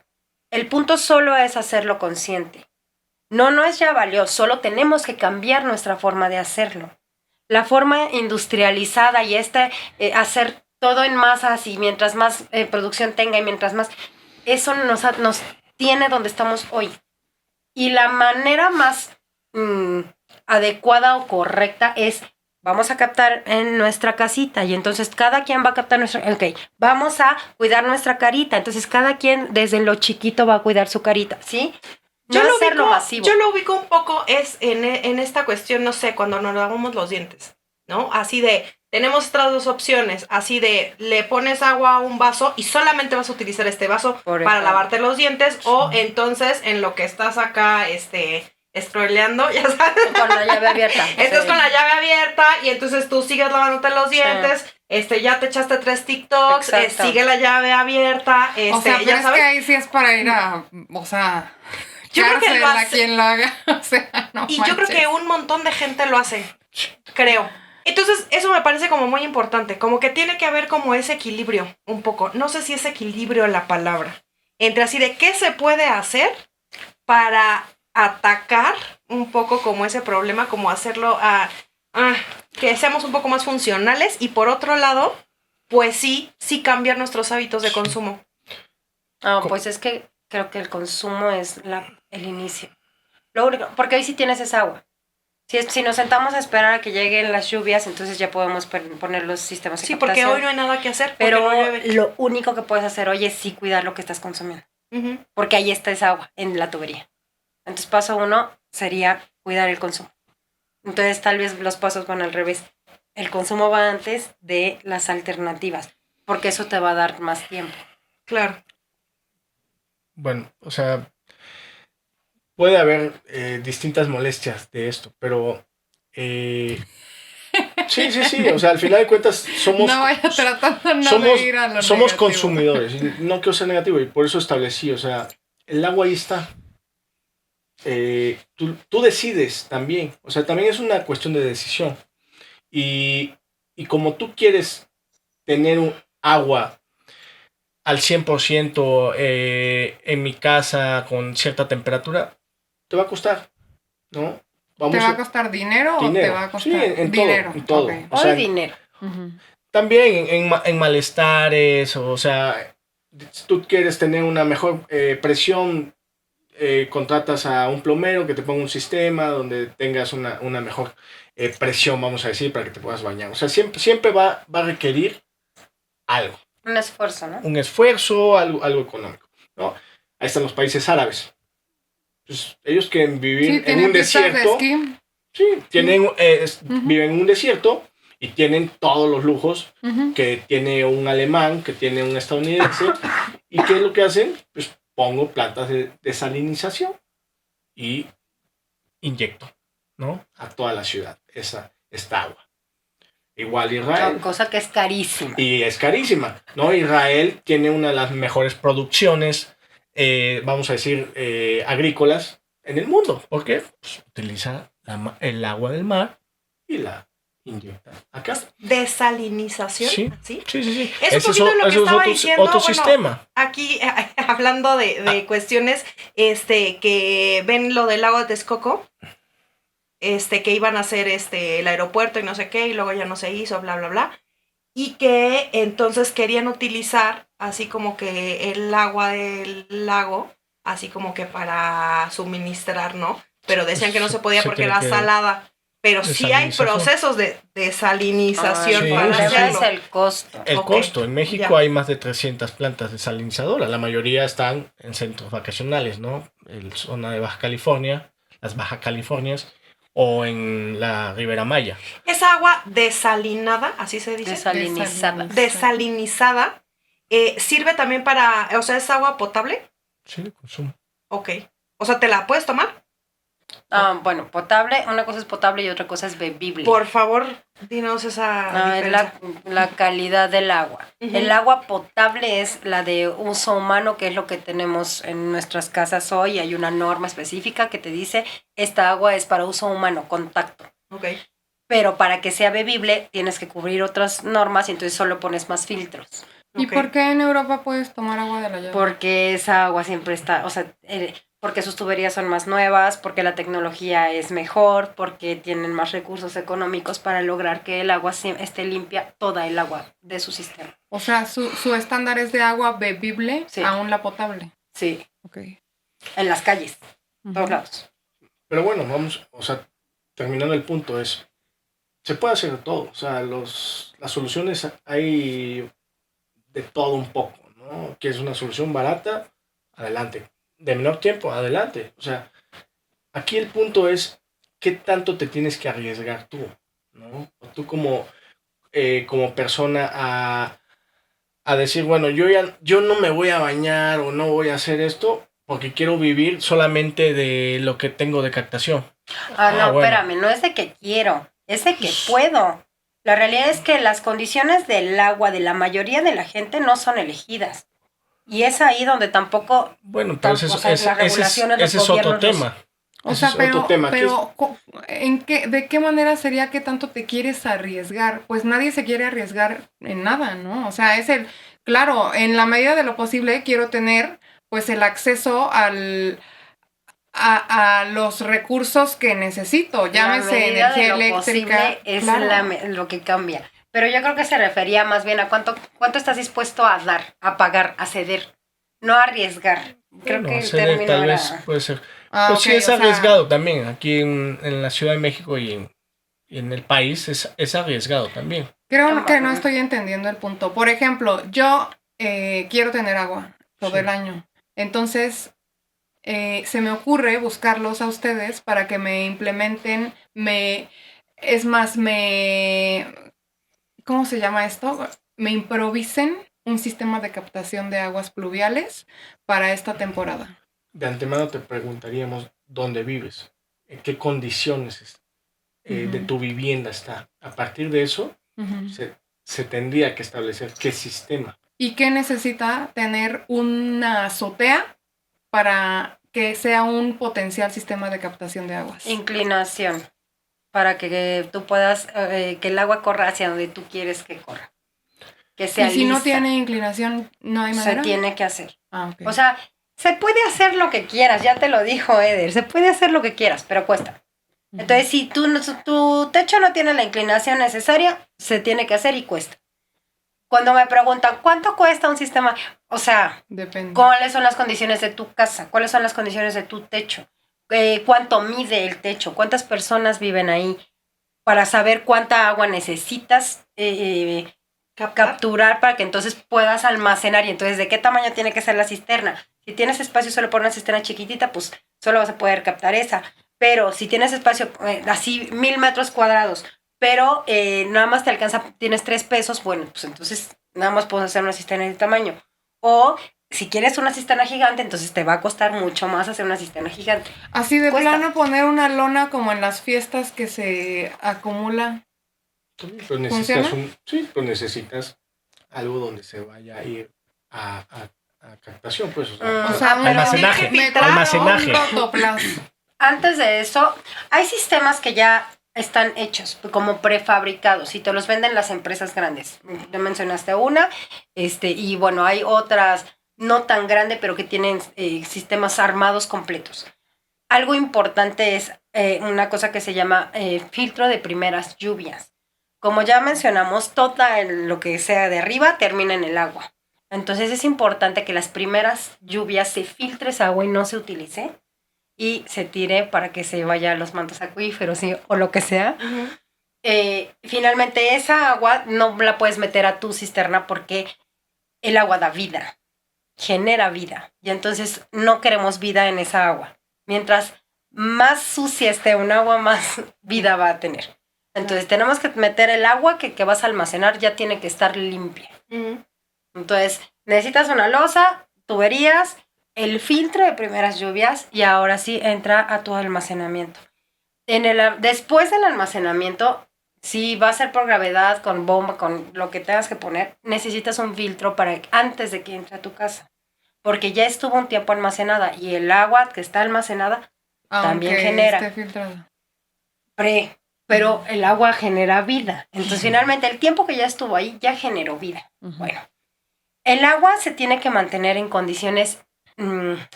El punto solo es hacerlo consciente. No es ya valió, solo tenemos que cambiar nuestra forma de hacerlo. La forma industrializada y hacer todo en masas y mientras más producción tenga y mientras más, eso nos tiene donde estamos hoy. Y la manera más adecuada o correcta es, vamos a captar en nuestra casita y entonces cada quien va a captar vamos a cuidar nuestra carita, entonces cada quien desde lo chiquito va a cuidar su carita, ¿sí? No hacerlo masivo. Yo lo ubico un poco es en esta cuestión, no sé, cuando nos lavamos los dientes, ¿no? Así de, tenemos estas dos opciones, así de, le pones agua a un vaso y solamente vas a utilizar este vaso para lavarte los dientes, o entonces en lo que estás acá, scrolleando, ya sabes. Con la llave abierta. Estás con la llave abierta y entonces tú sigues lavándote los dientes, ya te echaste 3 TikToks, sigue la llave abierta, o sea, pero ya es sabes. que ahí sí es para ir a, o sea, yo creo que a quien lo haga, o sea, no y manches. yo creo que un montón de gente lo hace, creo. Entonces, eso me parece como muy importante, como que tiene que haber como ese equilibrio, un poco, no sé si es equilibrio la palabra, entre así de qué se puede hacer para atacar un poco como ese problema, como hacerlo que seamos un poco más funcionales, y por otro lado, pues sí cambiar nuestros hábitos de consumo. Pues es que creo que el consumo es el inicio. Lo único, porque hoy sí tienes esa agua. Si nos sentamos a esperar a que lleguen las lluvias, entonces ya podemos poner los sistemas de captación. Porque hoy no hay nada que hacer. Pero no llueve. lo único que puedes hacer hoy es sí cuidar lo que estás consumiendo. Uh-huh. Porque ahí está esa agua, en la tubería. Entonces, paso 1 sería cuidar el consumo. Entonces, tal vez los pasos van al revés. El consumo va antes de las alternativas, porque eso te va a dar más tiempo. Claro. Bueno, o sea, puede haber distintas molestias de esto, pero sí, o sea, al final de cuentas somos negativo. consumidores, no quiero ser negativo, y por eso establecí, o sea, el agua ahí está. Tú decides también, o sea, también es una cuestión de decisión, y como tú quieres tener un agua al 100% en mi casa con cierta temperatura, te va a costar, ¿no? ¿Te va a costar dinero o te va a costar dinero? En todo. Okay. O sea, dinero. También en malestares, o sea, si tú quieres tener una mejor presión, contratas a un plomero que te ponga un sistema donde tengas una mejor presión, vamos a decir, para que te puedas bañar. O sea, siempre va a requerir algo. Un esfuerzo, ¿no? Un esfuerzo, algo económico, ¿no? Ahí están los países árabes. Pues, ellos quieren vivir en un desierto. Sí, viven en un desierto y tienen todos los lujos que tiene un alemán, que tiene un estadounidense. ¿Y qué es lo que hacen? Pues pongo plantas de desalinización y inyecto, ¿no? A toda la ciudad esta agua. Igual Israel. Cosa que es carísima. Y es carísima, ¿no? Israel tiene una de las mejores producciones, vamos a decir, agrícolas en el mundo. ¿Por qué? Pues utiliza el agua del mar y la inyecta acá. ¿Desalinización? Sí. Es un poquito lo que estaba diciendo. Otro sistema. Aquí, hablando de cuestiones que ven lo del lago de Texcoco, que iban a hacer el aeropuerto y no sé qué, y luego ya no se hizo, bla, bla, bla. Y que entonces querían utilizar así como que el agua del lago, así como que para suministrar, ¿no? Pero decían que no se podía porque era salada. Pero sí hay procesos de desalinización para hacerlo. Es el costo. El costo. En México hay más de 300 plantas desalinizadoras. La mayoría están en centros vacacionales, ¿no? En la zona de Baja California, las Baja Californias, o en la Ribera Maya. Esa agua desalinada, así se dice. Desalinizada. ¿Sirve también para, o sea, es agua potable? Sí, de consumo. Ok. O sea, ¿te la puedes tomar? Bueno, potable, una cosa es potable y otra cosa es bebible. Por favor, dinos esa Es diferencia. la calidad del agua. Ujú. El agua potable es la de uso humano, que es lo que tenemos en nuestras casas hoy. Hay una norma específica que te dice, esta agua es para uso humano, contacto. Ok. Pero para que sea bebible tienes que cubrir otras normas y entonces solo pones más filtros. ¿Y Ok. por qué en Europa puedes tomar agua de la llave? Porque esa agua siempre está, o sea, porque sus tuberías son más nuevas, porque la tecnología es mejor, porque tienen más recursos económicos para lograr que el agua esté limpia, toda el agua de su sistema. O sea, su estándar es de agua bebible, Sí. aún la potable. Sí, Ok. en las calles, Ujú. todos lados. Pero bueno, vamos, o sea, terminando el punto es, se puede hacer de todo, o sea, las soluciones hay de todo un poco, ¿no? ¿Quieres una solución barata? Adelante. De menor tiempo, adelante. O sea, aquí el punto es, ¿qué tanto te tienes que arriesgar tú, ¿no? O tú como persona a decir, bueno, yo no me voy a bañar o no voy a hacer esto porque quiero vivir solamente de lo que tengo de captación. No, bueno. espérame, no es de que quiero, es de que puedo. La realidad es que las condiciones del agua de la mayoría de la gente no son elegidas. Y es ahí donde tampoco... Bueno, pero O sea, las regulaciones, los ese es otro gobiernos, tema. O Ese sea, es otro tema. Aquí ¿de qué manera sería que tanto te quieres arriesgar? Pues nadie se quiere arriesgar en nada, ¿no? O sea, claro, en la medida de lo posible quiero tener pues el acceso a los recursos que necesito, llámese la medida energía de lo eléctrica. posible es Claro. lo que cambia. Pero yo creo que se refería más bien a cuánto estás dispuesto a dar, a pagar, a ceder, no a arriesgar. Creo bueno, que el ceder término tal era... vez puede ser. Ah, Pues sí, ok, es o sea, arriesgado también. Aquí en la Ciudad de México y en el país es arriesgado también. creo que no estoy entendiendo el punto. Por ejemplo, yo quiero tener agua todo Sí. el año. Entonces, se me ocurre buscarlos a ustedes para que me implementen, ¿cómo se llama esto? Me improvisen un sistema de captación de aguas pluviales para esta temporada. De antemano te preguntaríamos dónde vives, en qué condiciones de Ujú. tu vivienda está. A partir de eso, Ujú. se tendría que establecer qué sistema. ¿Y qué necesita tener una azotea para que sea un potencial sistema de captación de aguas? Inclinación, para que tú puedas, que el agua corra hacia donde tú quieres que corra. Que sea Y si no lisa. tiene inclinación, no hay Se manera. tiene que hacer. Ah, ok. O sea, se puede hacer lo que quieras, ya te lo dijo Eder, se puede hacer lo que quieras, pero cuesta. Entonces, si tu techo no tiene la inclinación necesaria, se tiene que hacer y cuesta. Cuando me preguntan, ¿cuánto cuesta un sistema? O sea, Depende. ¿cuáles son las condiciones de tu casa? ¿Cuáles son las condiciones de tu techo? ¿Cuánto mide el techo? ¿Cuántas personas viven ahí? Para saber cuánta agua necesitas capturar para que entonces puedas almacenar. Y entonces, ¿de qué tamaño tiene que ser la cisterna? Si tienes espacio solo por una cisterna chiquitita, pues solo vas a poder captar esa. Pero si tienes espacio así 1000 metros cuadrados, pero nada más te alcanza, tienes 3 pesos, bueno, pues entonces nada más puedes hacer una cisterna de tamaño. O si quieres una cisterna gigante, entonces te va a costar mucho más hacer una cisterna gigante. Así de cuesta. plano poner una lona como en las fiestas que se acumula. Pues necesitas ¿Funciona? pues necesitas algo donde se vaya a ir a captación, pues. O sea, O sea, almacenaje. me compro Almacenaje. un rotoplas. Antes de eso, hay sistemas que ya están hechos como prefabricados y te los venden las empresas grandes. Ya mencionaste una, y bueno, hay otras no tan grandes, pero que tienen sistemas armados completos. Algo importante es una cosa que se llama filtro de primeras lluvias. Como ya mencionamos, todo lo que sea de arriba termina en el agua. Entonces es importante que las primeras lluvias se filtre esa agua y no se utilice y se tire para que se vaya a los mantos acuíferos o lo que sea. Ujú. Finalmente esa agua no la puedes meter a tu cisterna porque el agua da vida, genera vida. Y entonces no queremos vida en esa agua. Mientras más sucia esté un agua, más vida va a tener. Entonces tenemos que meter el agua que vas a almacenar, ya tiene que estar limpia. Ujú. Entonces necesitas una losa, tuberías, el filtro de primeras lluvias y ahora sí entra a tu almacenamiento. Después del almacenamiento, si va a ser por gravedad, con bomba, con lo que tengas que poner, necesitas un filtro para antes de que entre a tu casa. Porque ya estuvo un tiempo almacenada y el agua que está almacenada también genera. Esté filtrada. Pero el agua genera vida. Entonces, finalmente, el tiempo que ya estuvo ahí ya generó vida. Bueno, el agua se tiene que mantener en condiciones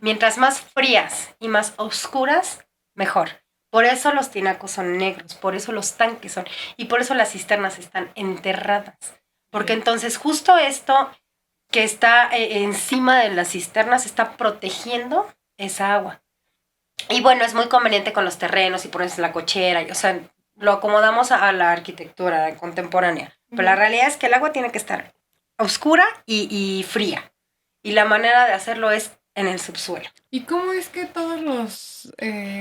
mientras más frías y más oscuras, mejor. Por eso los tinacos son negros, por eso los tanques son, y por eso las cisternas están enterradas. Porque entonces justo esto que está encima de las cisternas está protegiendo esa agua. Y bueno, es muy conveniente con los terrenos y pones la cochera, o sea, lo acomodamos a la arquitectura contemporánea. Pero la realidad es que el agua tiene que estar oscura y fría. Y la manera de hacerlo es en el subsuelo. ¿Y cómo es que todos los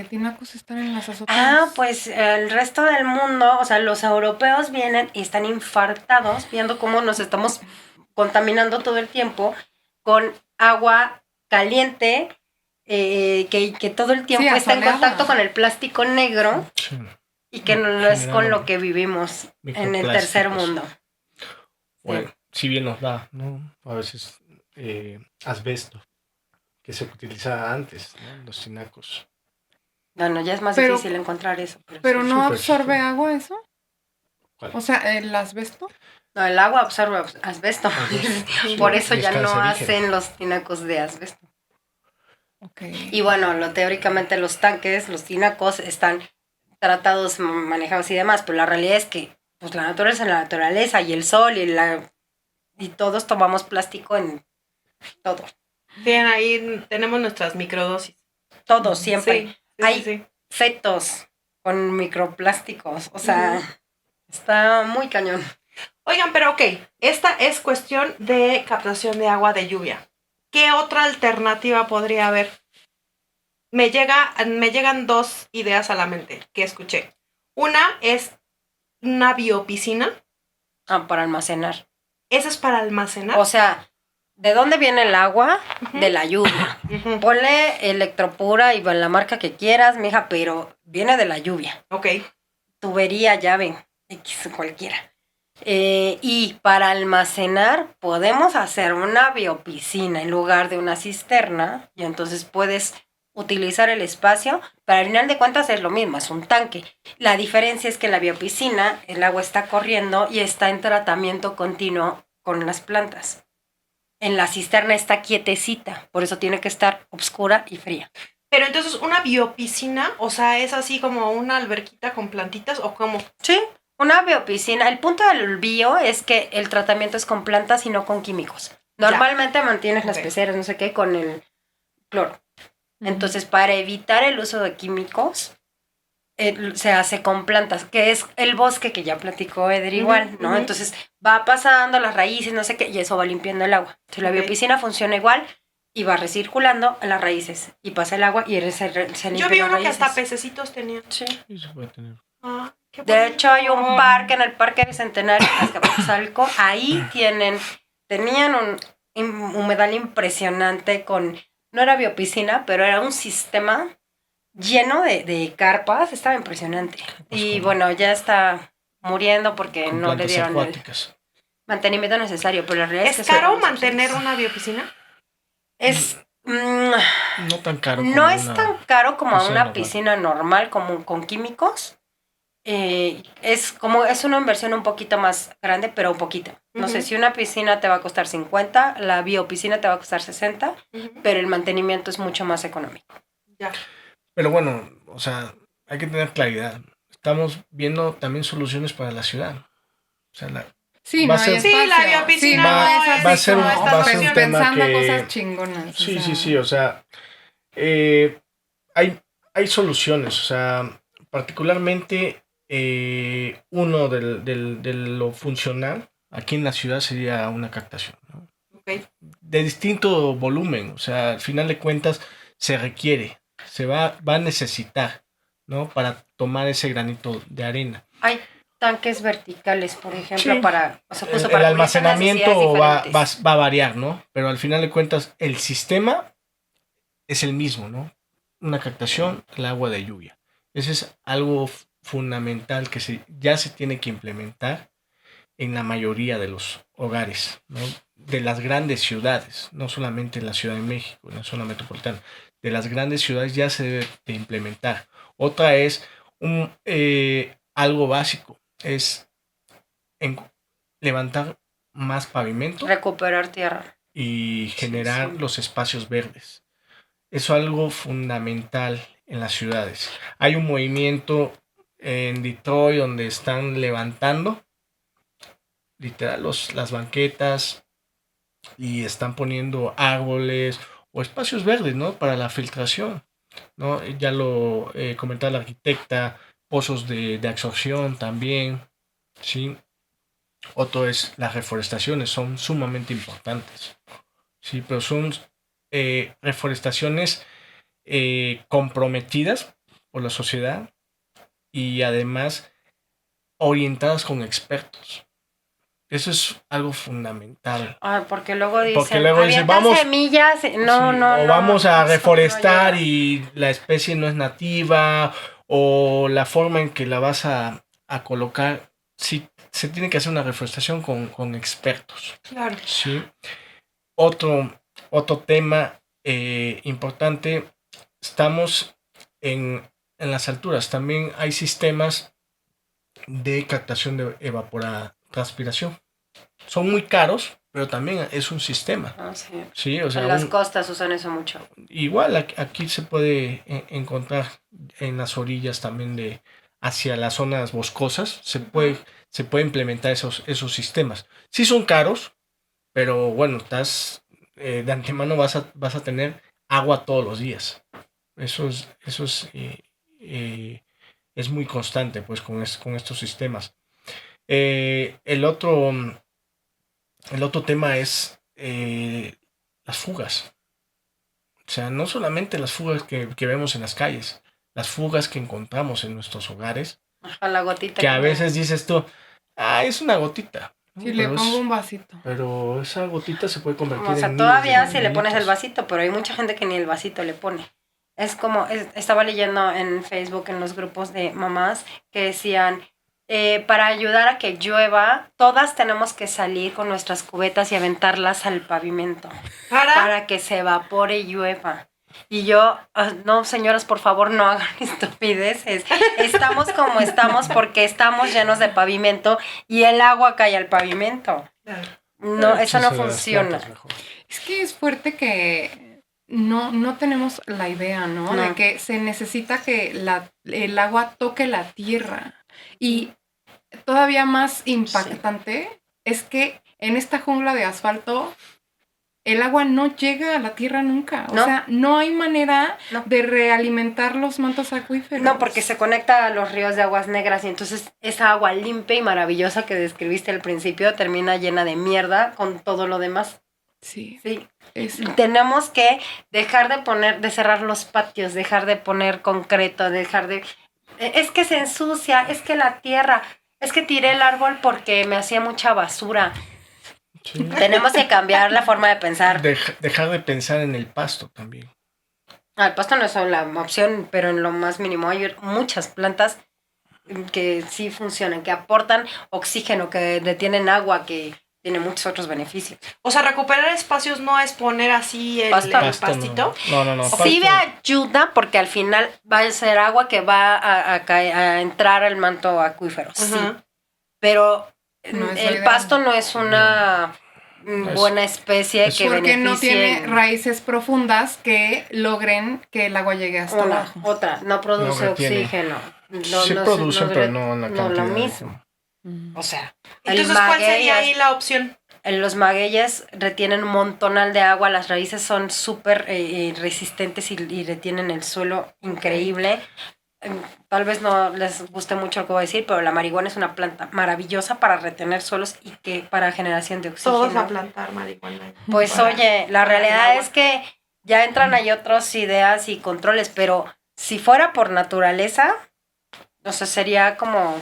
tinacos están en las azoteas? Pues el resto del mundo, o sea, los europeos vienen y están infartados viendo cómo nos estamos contaminando todo el tiempo con agua caliente, que todo el tiempo está en contacto con el plástico negro y que no es con lo que vivimos en el tercer mundo. Bueno, si bien nos da, ¿no? A veces asbesto, que se utilizaba antes, ¿no? Los tinacos. Bueno, ya es más difícil encontrar eso. ¿Pero sí. no absorbe agua eso? ¿Cuál? O sea, ¿el asbesto? No, el agua absorbe asbesto. Por eso es ya no cancerígeno. hacen los tinacos de asbesto. Okay. Y bueno, teóricamente los tanques, los tinacos están tratados, manejados y demás, pero la realidad es que pues la naturaleza y el sol y todos tomamos plástico en todo. Bien, ahí tenemos nuestras microdosis. Todos, siempre. Sí, Hay fetos con microplásticos, o sea, está muy cañón. Oigan, pero ok, esta es cuestión de captación de agua de lluvia. ¿Qué otra alternativa podría haber? Me llegan dos ideas a la mente que escuché. Una es una biopiscina. Para almacenar. Esa es para almacenar. O sea, ¿de dónde viene el agua? Ujú. De la lluvia. Ujú. Ponle Electropura y la marca que quieras, mija, pero viene de la lluvia. Ok. Tubería, llave, X, cualquiera. Y para almacenar podemos hacer una biopiscina en lugar de una cisterna y entonces puedes utilizar el espacio, pero al final de cuentas es lo mismo, es un tanque. La diferencia es que en la biopiscina el agua está corriendo y está en tratamiento continuo con las plantas. En la cisterna está quietecita, por eso tiene que estar oscura y fría. Pero entonces una biopiscina, o sea, es así como una alberquita con plantitas o como... Sí, una biopiscina. El punto del bio es que el tratamiento es con plantas y no con químicos. Normalmente mantienes las Ok. peceras, no sé qué, con el cloro. Entonces, para evitar el uso de químicos, se hace con plantas, que es el bosque que ya platicó Eder igual, ¿no? ujú. Entonces, va pasando las raíces, no sé qué, y eso va limpiando el agua. Entonces, la Ok. biopiscina funciona igual y va recirculando a las raíces. Y pasa el agua y se limpia Yo vi las uno que raíces. hasta pececitos tenía. Sí. Sí, se puede tener. Ah, qué De bonito. hecho, hay un parque en el Parque Bicentenario, Azcapotzalco. Ahí tenían un humedal impresionante con, no era biopiscina, pero era un sistema lleno de carpas. Estaba impresionante. Pues Y con- bueno, ya está muriendo porque con no le plantas dieron el acuáticas. mantenimiento necesario. Pero la realidad ¿Es que caro son- mantener una biopiscina? Es... No tan caro como no es una tan caro como piscina una normal. piscina normal, como con químicos. Es una inversión un poquito más grande, pero un poquito. No sé, Ujú. si una piscina te va a costar 50, la biopiscina te va a costar 60, Ujú. pero el mantenimiento es mucho más económico. Ya. Pero bueno, o sea, hay que tener claridad. Estamos viendo también soluciones para la ciudad. O sea, Sí, Va no a hay ser- espacio. Sí, la biopiscina no va- es así va a ser como un- va a ser un tema pensando que- cosas chingonas. o sí, sea. sí, sí, o sea, hay soluciones, o sea, particularmente uno de lo funcional aquí en la ciudad sería una captación, ¿no? Ok. De distinto volumen, o sea, al final de cuentas se requiere, va a necesitar, ¿no? Para tomar ese granito de arena. Hay tanques verticales, por ejemplo, Sí. para, o sea, justo El para cubrir esas almacenamiento necesidades va diferentes. a variar, ¿no? Pero al final de cuentas, el sistema es el mismo, ¿no? Una captación del agua de lluvia. Ese es algo fundamental que ya se tiene que implementar en la mayoría de los hogares, ¿no? De las grandes ciudades, no solamente en la Ciudad de México, en la zona metropolitana, de las grandes ciudades ya se debe de implementar. Otra es algo básico, es levantar más pavimento Recuperar tierra. y generar Sí. los espacios verdes. Eso es algo fundamental en las ciudades. Hay un movimiento en Detroit donde están levantando literal las banquetas y están poniendo árboles o espacios verdes, ¿no? Para la filtración, ¿no? Ya lo comentaba la arquitecta, pozos de absorción también, ¿sí? Otro es las reforestaciones, son sumamente importantes, ¿sí? Pero son reforestaciones comprometidas por la sociedad y además orientadas con expertos. Eso es algo fundamental. Ay, porque luego dicen, Porque luego dicen, avientan vamos, semillas. No, sí, no, o no. vamos a eso reforestar no ayuda. y la especie no es nativa, o la forma en que la vas a colocar. Sí, se tiene que hacer una reforestación con expertos. Claro. Sí. Otro tema importante, estamos en las alturas. También hay sistemas de captación de evapotranspiración. Son muy caros, pero también es un sistema. Ah, sí. Sí, o sea, En las costas usan eso mucho. igual aquí se puede encontrar en las orillas también hacia las zonas boscosas, se puede implementar esos sistemas. Sí son caros, pero bueno, de antemano vas a tener agua todos los días. Eso es muy constante, pues, con estos sistemas. El otro tema es las fugas. O sea, no solamente las fugas que vemos en las calles, las fugas que encontramos en nuestros hogares, Ajá, la gotita. que a veces dices tú, es una gotita. ¿no? Si le pongo un vasito. Pero esa gotita se puede convertir O sea, en todavía miles de si le pones el mililitros. vasito, pero hay mucha gente que ni el vasito le pone. Es como, estaba leyendo en Facebook, en los grupos de mamás, que decían, para ayudar a que llueva, todas tenemos que salir con nuestras cubetas y aventarlas al pavimento para que se evapore y llueva. Y yo, no, señoras, por favor, no hagan estupideces. Estamos como estamos porque estamos llenos de pavimento y el agua cae al pavimento. Claro. No, eso no Échensela a las funciona. plantas mejor. Es que es fuerte que no tenemos la idea, ¿no? No. De que se necesita que el agua toque la tierra. Y todavía más impactante es que en esta jungla de asfalto el agua no llega a la tierra nunca. O No. sea, no hay manera No. de realimentar los mantos acuíferos. No, porque se conecta a los ríos de aguas negras y entonces esa agua limpia y maravillosa que describiste al principio termina llena de mierda con todo lo demás. Sí, Sí. es Tenemos que dejar de cerrar los patios, dejar de poner concreto, dejar de... Es que se ensucia, es que la tierra, es que tiré el árbol porque me hacía mucha basura. Sí. Tenemos que cambiar la forma de pensar. Dejar de pensar en el pasto también. El pasto no es la opción, pero en lo más mínimo hay muchas plantas que sí funcionan, que aportan oxígeno, que detienen agua, que tiene muchos otros beneficios. O sea, recuperar espacios no es poner así el Pasto. pastito. No. Sí me ayuda porque al final va a ser agua que va a entrar al manto acuífero, sí. Ajá. Pero No es lo el ideal. pasto no es una buena especie que porque beneficie. no tiene raíces profundas que logren que el agua llegue hasta abajo. Otra, no produce No retiene. oxígeno. Sí producen, pero no en la no cantidad. lo mismo. O sea, Entonces, el ¿cuál sería maguey ahí la opción? los magueyes retienen un montonal de agua, las raíces son súper resistentes y retienen el suelo increíble. Tal vez no les guste mucho lo que voy a decir, pero la marihuana es una planta maravillosa para retener suelos y que para generación de oxígeno. Todos a plantar marihuana. Pues Para- oye, la para el realidad agua. es que ya entran ahí otras ideas y controles, pero si fuera por naturaleza, o sea, sería como...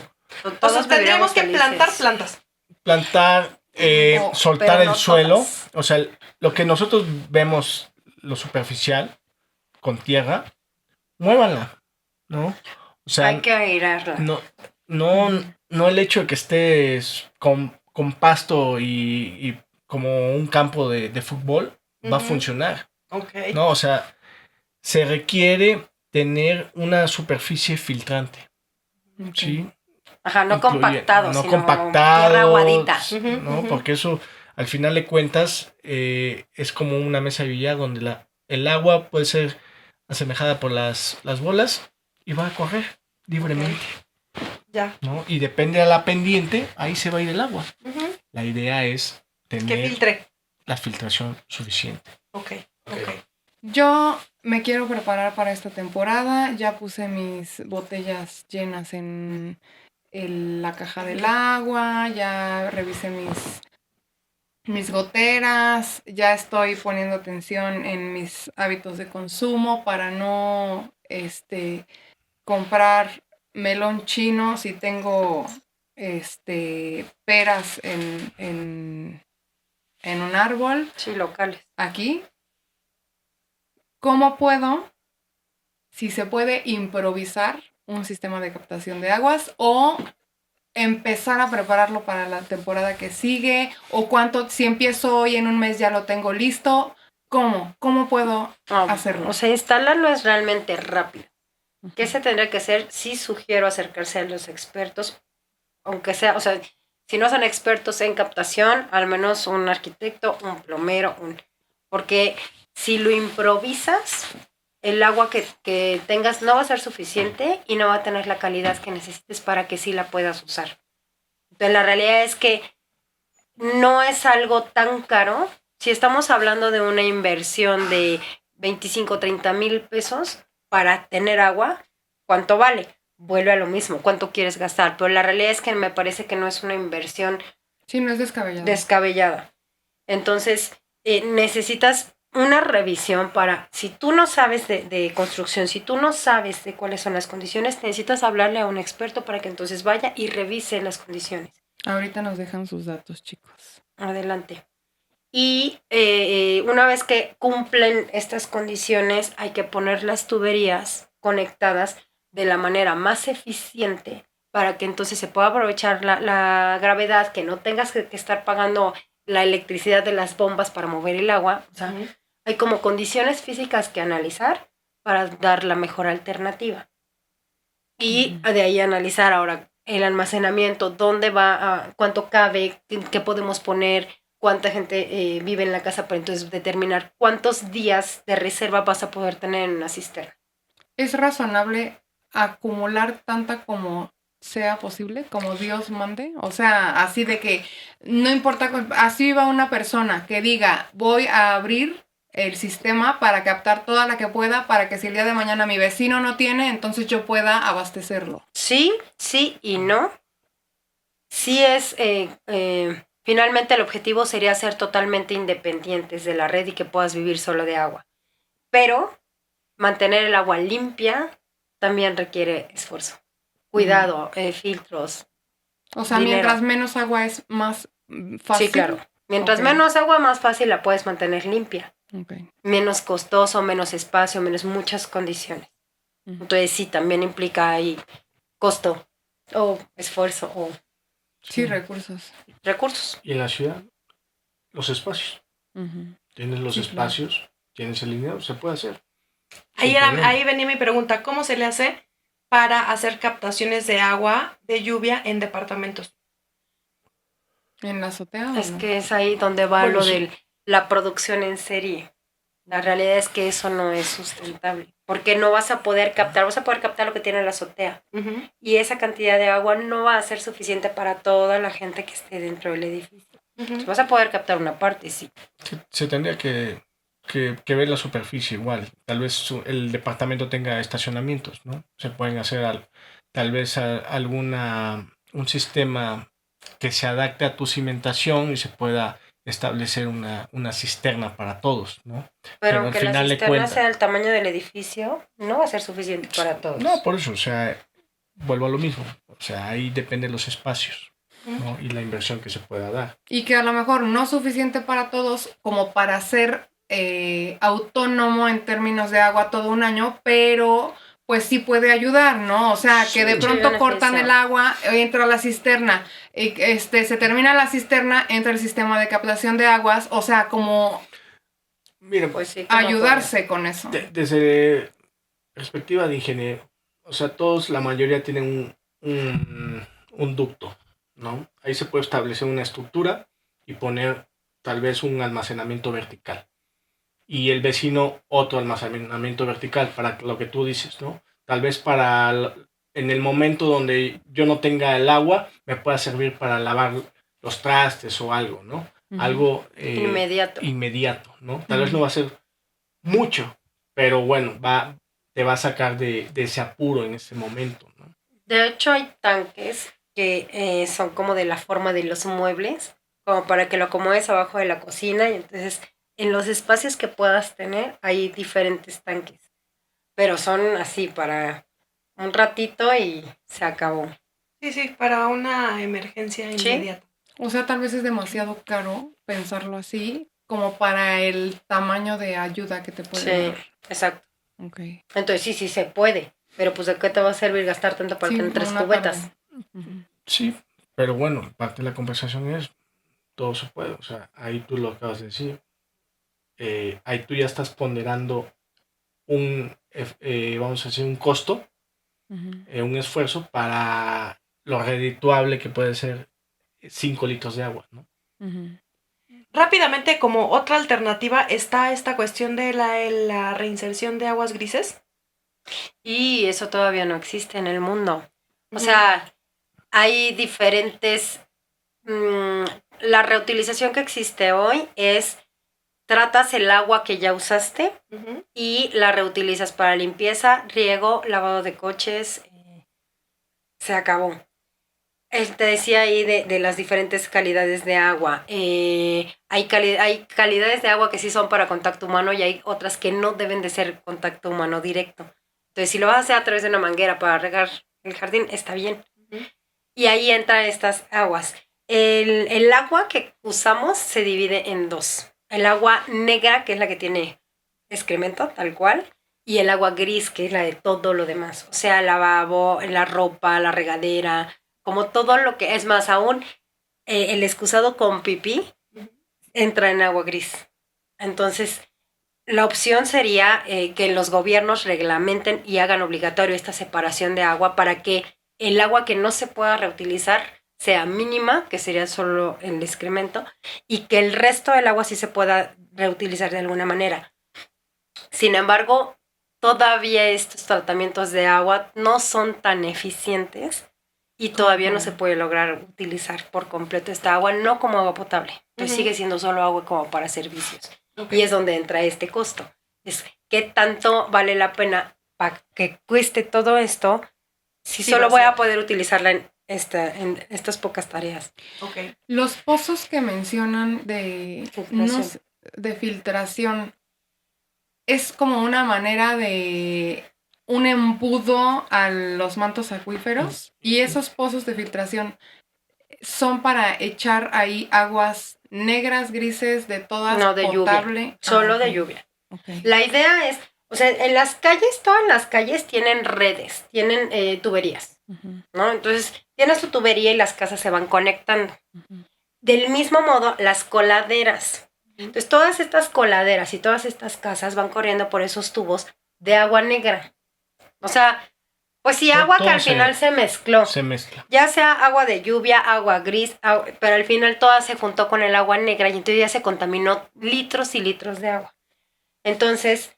O todos sea, tendríamos viviríamos que felices. plantar plantas. Plantar, No, soltar pero el no suelo. todas. O sea, lo que nosotros vemos, lo superficial, con tierra, muévanla, ¿no? O sea, Hay que airarla. no el hecho de que estés con pasto y como un campo de fútbol va a Ujú. funcionar, Ok. ¿no? O sea, se requiere tener una superficie filtrante, Ok. ¿sí? Ajá, no Incluye- compactado, no sino compactado, tierra aguadita. ¿no? Ujú. Porque eso, al final de cuentas, es como una mesa de billar donde el agua puede ser asemejada por las bolas y va a correr libremente, Ya. ¿no? Y depende de la pendiente, ahí se va a ir el agua. Ujú. La idea es Que tener filtre. la filtración suficiente. Ok. Ok. Yo me quiero preparar para esta temporada. Ya puse mis botellas llenas en la caja del agua, ya revisé mis goteras, ya estoy poniendo atención en mis hábitos de consumo para no comprar melón chino si tengo peras en un árbol Sí, locales. aquí. ¿Cómo puedo, si se puede, improvisar un sistema de captación de aguas o empezar a prepararlo para la temporada que sigue? ¿O cuánto, si empiezo hoy en un mes ya lo tengo listo? ¿Cómo? ¿Cómo puedo No, hacerlo? o sea, instalarlo es realmente rápido. ¿Qué se tendría que hacer? Sí sugiero acercarse a los expertos, aunque sea, o sea, si no son expertos en captación, al menos un arquitecto, un plomero, porque si lo improvisas, el agua que tengas no va a ser suficiente y no va a tener la calidad que necesites para que sí la puedas usar. Entonces, la realidad es que no es algo tan caro. Si estamos hablando de una inversión de 25, 30 mil pesos para tener agua, ¿cuánto vale? Vuelve a lo mismo, ¿cuánto quieres gastar? Pero la realidad es que me parece que no es una inversión Sí, no es descabellado. descabellada. Entonces, necesitas una revisión para, si tú no sabes de construcción, si tú no sabes de cuáles son las condiciones, necesitas hablarle a un experto para que entonces vaya y revise las condiciones. Ahorita nos dejan sus datos, chicos. Adelante. Y una vez que cumplen estas condiciones, hay que poner las tuberías conectadas de la manera más eficiente para que entonces se pueda aprovechar la gravedad, que no tengas que estar pagando la electricidad de las bombas para mover el agua. O sea, Ujú. hay como condiciones físicas que analizar para dar la mejor alternativa. Y de ahí analizar ahora el almacenamiento, dónde va, cuánto cabe, qué podemos poner, cuánta gente vive en la casa para entonces determinar cuántos días de reserva vas a poder tener en una cisterna. ¿Es razonable acumular tanta como sea posible, como Dios mande? O sea, así de que no importa, así va una persona que diga, voy a abrir el sistema para captar toda la que pueda, para que si el día de mañana mi vecino no tiene, entonces yo pueda abastecerlo. Sí, sí y no. Sí es, finalmente el objetivo sería ser totalmente independientes de la red y que puedas vivir solo de agua. Pero mantener el agua limpia también requiere esfuerzo. Cuidado, filtros. O sea, Dinero. mientras menos agua es más fácil. Sí, claro. Mientras Ok. menos agua, más fácil la puedes mantener limpia. Ok. Menos costoso, menos espacio, menos muchas condiciones. Ujú. Entonces sí, también implica ahí costo o esfuerzo o Sí, recursos. recursos. Y en la ciudad, los espacios. Ujú. Tienes los Sí, claro. espacios, tienes el dinero, se puede hacer. Ahí, Sin problema. ahí venía mi pregunta, ¿cómo se le hace para hacer captaciones de agua de lluvia en departamentos? ¿En la azotea o Es no? que es ahí donde va Bueno, lo sí. de la producción en serie. La realidad es que eso no es sustentable. Porque no vas a poder captar lo que tiene la azotea. Ujú. Y esa cantidad de agua no va a ser suficiente para toda la gente que esté dentro del edificio. Ujú. Vas a poder captar una parte, sí. Se tendría que ver la superficie igual. Tal vez el departamento tenga estacionamientos, ¿no? Se pueden hacer tal vez un sistema que se adapte a tu cimentación y se pueda establecer una cisterna para todos, ¿no? Pero al aunque la final de cisterna cuentas- sea el tamaño del edificio, no va a ser suficiente para todos. No, por eso, o sea, vuelvo a lo mismo. O sea, ahí depende de los espacios, ¿no? Y la inversión que se pueda dar. Y que a lo mejor no suficiente para todos como para hacer autónomo en términos de agua todo un año, pero pues sí puede ayudar, ¿no? O sea, que de Sí, pronto beneficio. cortan el agua, entra la cisterna, se termina la cisterna, entra el sistema de captación de aguas, o sea, como Miren, Pues sí, ¿cómo ayudarse con eso. desde perspectiva de ingeniero, o sea, todos, la mayoría tienen un ducto, ¿no? Ahí se puede establecer una estructura y poner tal vez un almacenamiento vertical. Y el vecino otro almacenamiento vertical, para lo que tú dices, ¿no? Tal vez en el momento donde yo no tenga el agua, me pueda servir para lavar los trastes o algo, ¿no? Algo inmediato, ¿no? Tal vez no va a ser mucho, pero bueno, te va a sacar de ese apuro en ese momento, ¿no? De hecho, hay tanques que son como de la forma de los muebles, como para que lo acomodes abajo de la cocina, y entonces en los espacios que puedas tener hay diferentes tanques, pero son así para un ratito y se acabó. Sí, para una emergencia Sí. inmediata. O sea, tal vez es demasiado caro pensarlo así, como para el tamaño de ayuda que te puede Sí, dar. exacto. Ok. Entonces sí se puede, pero pues ¿de qué te va a servir gastar tanto para Sí, tener 3 una cubetas? tarde. Ujú. Sí, pero bueno, parte de la conversación es, todo se puede, o sea, ahí tú lo acabas de decir, ahí tú ya estás ponderando vamos a decir, un costo, Ujú. un esfuerzo para lo redituable que puede ser 5 litros de agua, ¿no? Ujú. Rápidamente, como otra alternativa, está esta cuestión de la reinserción de aguas grises. Y eso todavía no existe en el mundo. O sea, hay diferentes... la reutilización que existe hoy es, tratas el agua que ya usaste Ujú. y la reutilizas para limpieza, riego, lavado de coches, se acabó. Te decía ahí de las diferentes calidades de agua. Hay calidades de agua que sí son para contacto humano y hay otras que no deben de ser contacto humano directo. Entonces, si lo vas a hacer a través de una manguera para regar el jardín, está bien. Ujú. Y ahí entran estas aguas. El agua que usamos se divide en dos. El agua negra, que es la que tiene excremento, tal cual, y el agua gris, que es la de todo lo demás. O sea, el lavabo, la ropa, la regadera, como todo lo que es más aún, el excusado con pipí entra en agua gris. Entonces, la opción sería que los gobiernos reglamenten y hagan obligatorio esta separación de agua para que el agua que no se pueda reutilizar sea mínima, que sería solo el excremento, y que el resto del agua sí se pueda reutilizar de alguna manera. Sin embargo, todavía estos tratamientos de agua no son tan eficientes y todavía no se puede lograr utilizar por completo esta agua, no como agua potable. Entonces sigue siendo solo agua como para servicios. Y es donde entra este costo. Es qué tanto vale la pena para que cueste todo esto si Sí, solo va a voy a ser. poder utilizarla en estas pocas tareas. Ok. Los pozos que mencionan Filtración. de filtración, es como una manera de un embudo a los mantos acuíferos, y esos pozos de filtración son para echar ahí aguas negras, grises, de todas, No, de potable. lluvia. Solo ok. de lluvia. Ok. La idea es, o sea, en las calles, todas las calles tienen redes, tienen tuberías, Ujú, ¿no? Entonces, tienes tu tubería y las casas se van conectando. ujú. Del mismo modo, las coladeras. Entonces, todas estas coladeras y todas estas casas van corriendo por esos tubos de agua negra. O sea, pues sí, agua que Todo al final se mezcló. se mezcla. Ya sea agua de lluvia, agua gris, pero al final toda se juntó con el agua negra y entonces ya se contaminó litros y litros de agua. Entonces,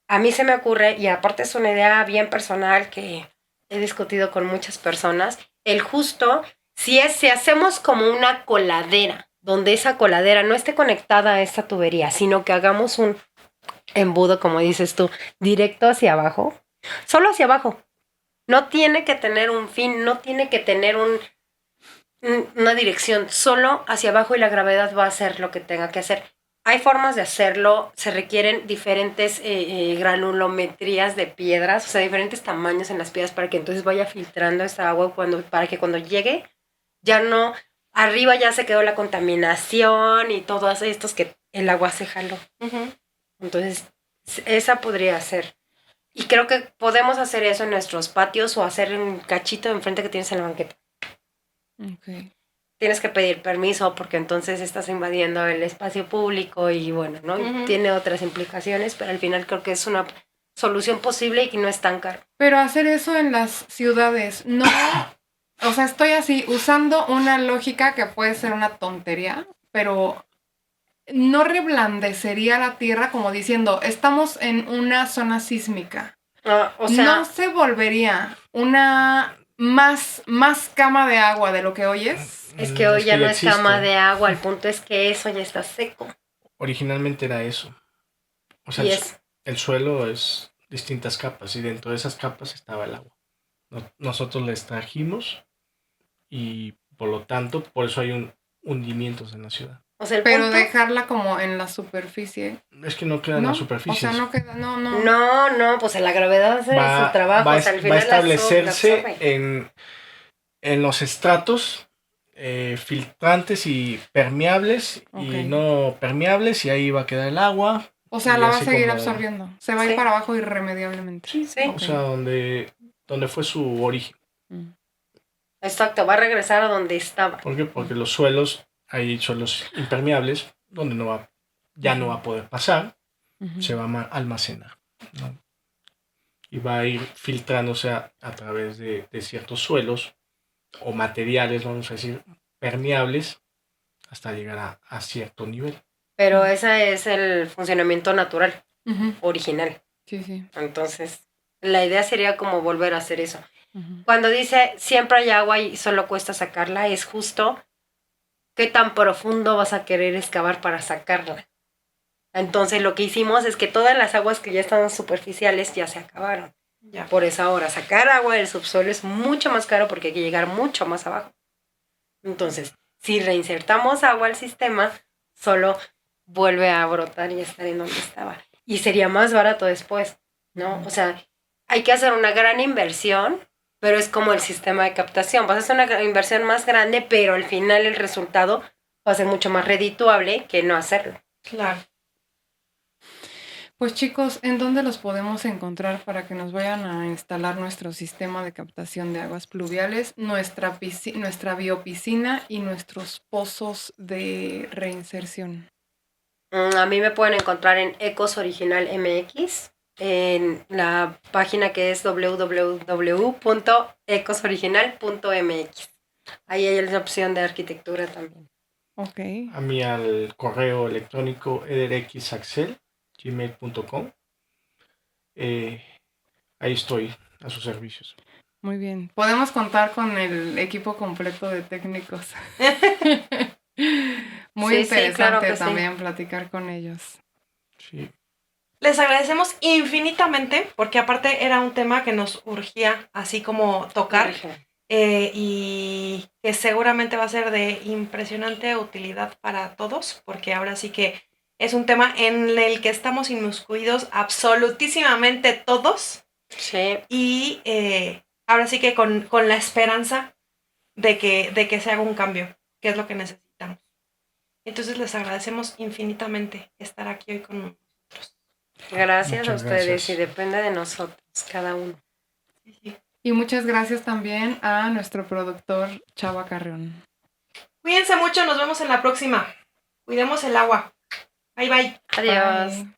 a mí se me ocurre, y aparte es una idea bien personal que he discutido con muchas personas, el justo, si hacemos como una coladera, donde esa coladera no esté conectada a esta tubería, sino que hagamos un embudo, como dices tú, directo hacia abajo, solo hacia abajo. No tiene que tener un fin, no tiene que tener una dirección, solo hacia abajo y la gravedad va a hacer lo que tenga que hacer. Hay formas de hacerlo, se requieren diferentes granulometrías de piedras, o sea, diferentes tamaños en las piedras para que entonces vaya filtrando esa agua para que cuando llegue ya no, arriba ya se quedó la contaminación y todos estos que el agua se jaló. Entonces, esa podría ser. Y creo que podemos hacer eso en nuestros patios o hacer un cachito de enfrente que tienes en la banqueta. Ok. Tienes que pedir permiso porque entonces estás invadiendo el espacio público y bueno, ¿no? Ujú. Tiene otras implicaciones, pero al final creo que es una solución posible y que no es tan caro. Pero hacer eso en las ciudades, no. O sea, estoy así usando una lógica que puede ser una tontería, pero no reblandecería la tierra como diciendo, estamos en una zona sísmica. O sea, ¿No se volvería una más cama de agua de lo que hoy es? es que hoy ya no es existe. cama de agua, el punto es que eso ya está seco. Originalmente era eso. O sea, Y el, es, el suelo es distintas capas y dentro de esas capas estaba el agua. Nosotros la extrajimos y por lo tanto, por eso hay hundimientos en la ciudad. o sea, el Pero punto... dejarla como en la superficie, Es que no queda en ¿no? la superficie. O sea, no queda, no. No, pues la gravedad hace su trabajo, va o sea, al a final la establecerse absorbe. en los estratos filtrantes y permeables Ok. y no permeables y ahí va a quedar el agua. O sea, Y la va a así seguir como- absorbiendo. Se va a Sí. ir para abajo irremediablemente. Sí. O sea, donde fue su origen. Mm. Exacto, va a regresar a donde estaba. ¿Por qué? Porque los suelos, hay suelos impermeables donde ya no va a poder pasar, Ujú. se va a almacenar, ¿no? Y va a ir filtrándose a través de ciertos suelos o materiales, vamos a decir, permeables, hasta llegar a cierto nivel. Pero ese es el funcionamiento natural, Ujú. original. Sí. Entonces, la idea sería como volver a hacer eso. Ujú. Cuando dice siempre hay agua y solo cuesta sacarla, es justo qué tan profundo vas a querer excavar para sacarla. Entonces, lo que hicimos es que todas las aguas que ya estaban superficiales ya se acabaron. Ya. Por esa hora, sacar agua del subsuelo es mucho más caro porque hay que llegar mucho más abajo. Entonces, si reinsertamos agua al sistema, solo vuelve a brotar y estar en donde estaba. Y sería más barato después, ¿no? O sea, hay que hacer una gran inversión, pero es como el sistema de captación. Vas a hacer una inversión más grande, pero al final el resultado va a ser mucho más redituable que no hacerlo. Claro. Pues chicos, ¿en dónde los podemos encontrar para que nos vayan a instalar nuestro sistema de captación de aguas pluviales, nuestra biopiscina y nuestros pozos de reinserción? A mí me pueden encontrar en Ecos Original MX, en la página que es www.ecosoriginal.mx. Ahí hay la opción de arquitectura también. Ok. A mí al correo electrónico ederxaxel@gmail.com. Ahí estoy a sus servicios. Muy bien. Podemos contar con el equipo completo de técnicos. Muy Sí, interesante claro que sí. también platicar con ellos. Sí. Les agradecemos infinitamente porque aparte era un tema que nos urgía así como tocar y que seguramente va a ser de impresionante utilidad para todos porque ahora sí que es un tema en el que estamos inmiscuidos absolutísimamente todos Sí, y ahora sí que con la esperanza de que se haga un cambio, que es lo que necesitamos. Entonces les agradecemos infinitamente estar aquí hoy con nosotros. gracias a Muchas ustedes gracias. y depende de nosotros, cada uno. Sí, sí. Y muchas gracias también a nuestro productor Chava Carrión. Cuídense mucho, nos vemos en la próxima. Cuidemos el agua. Bye bye. Adiós. Bye.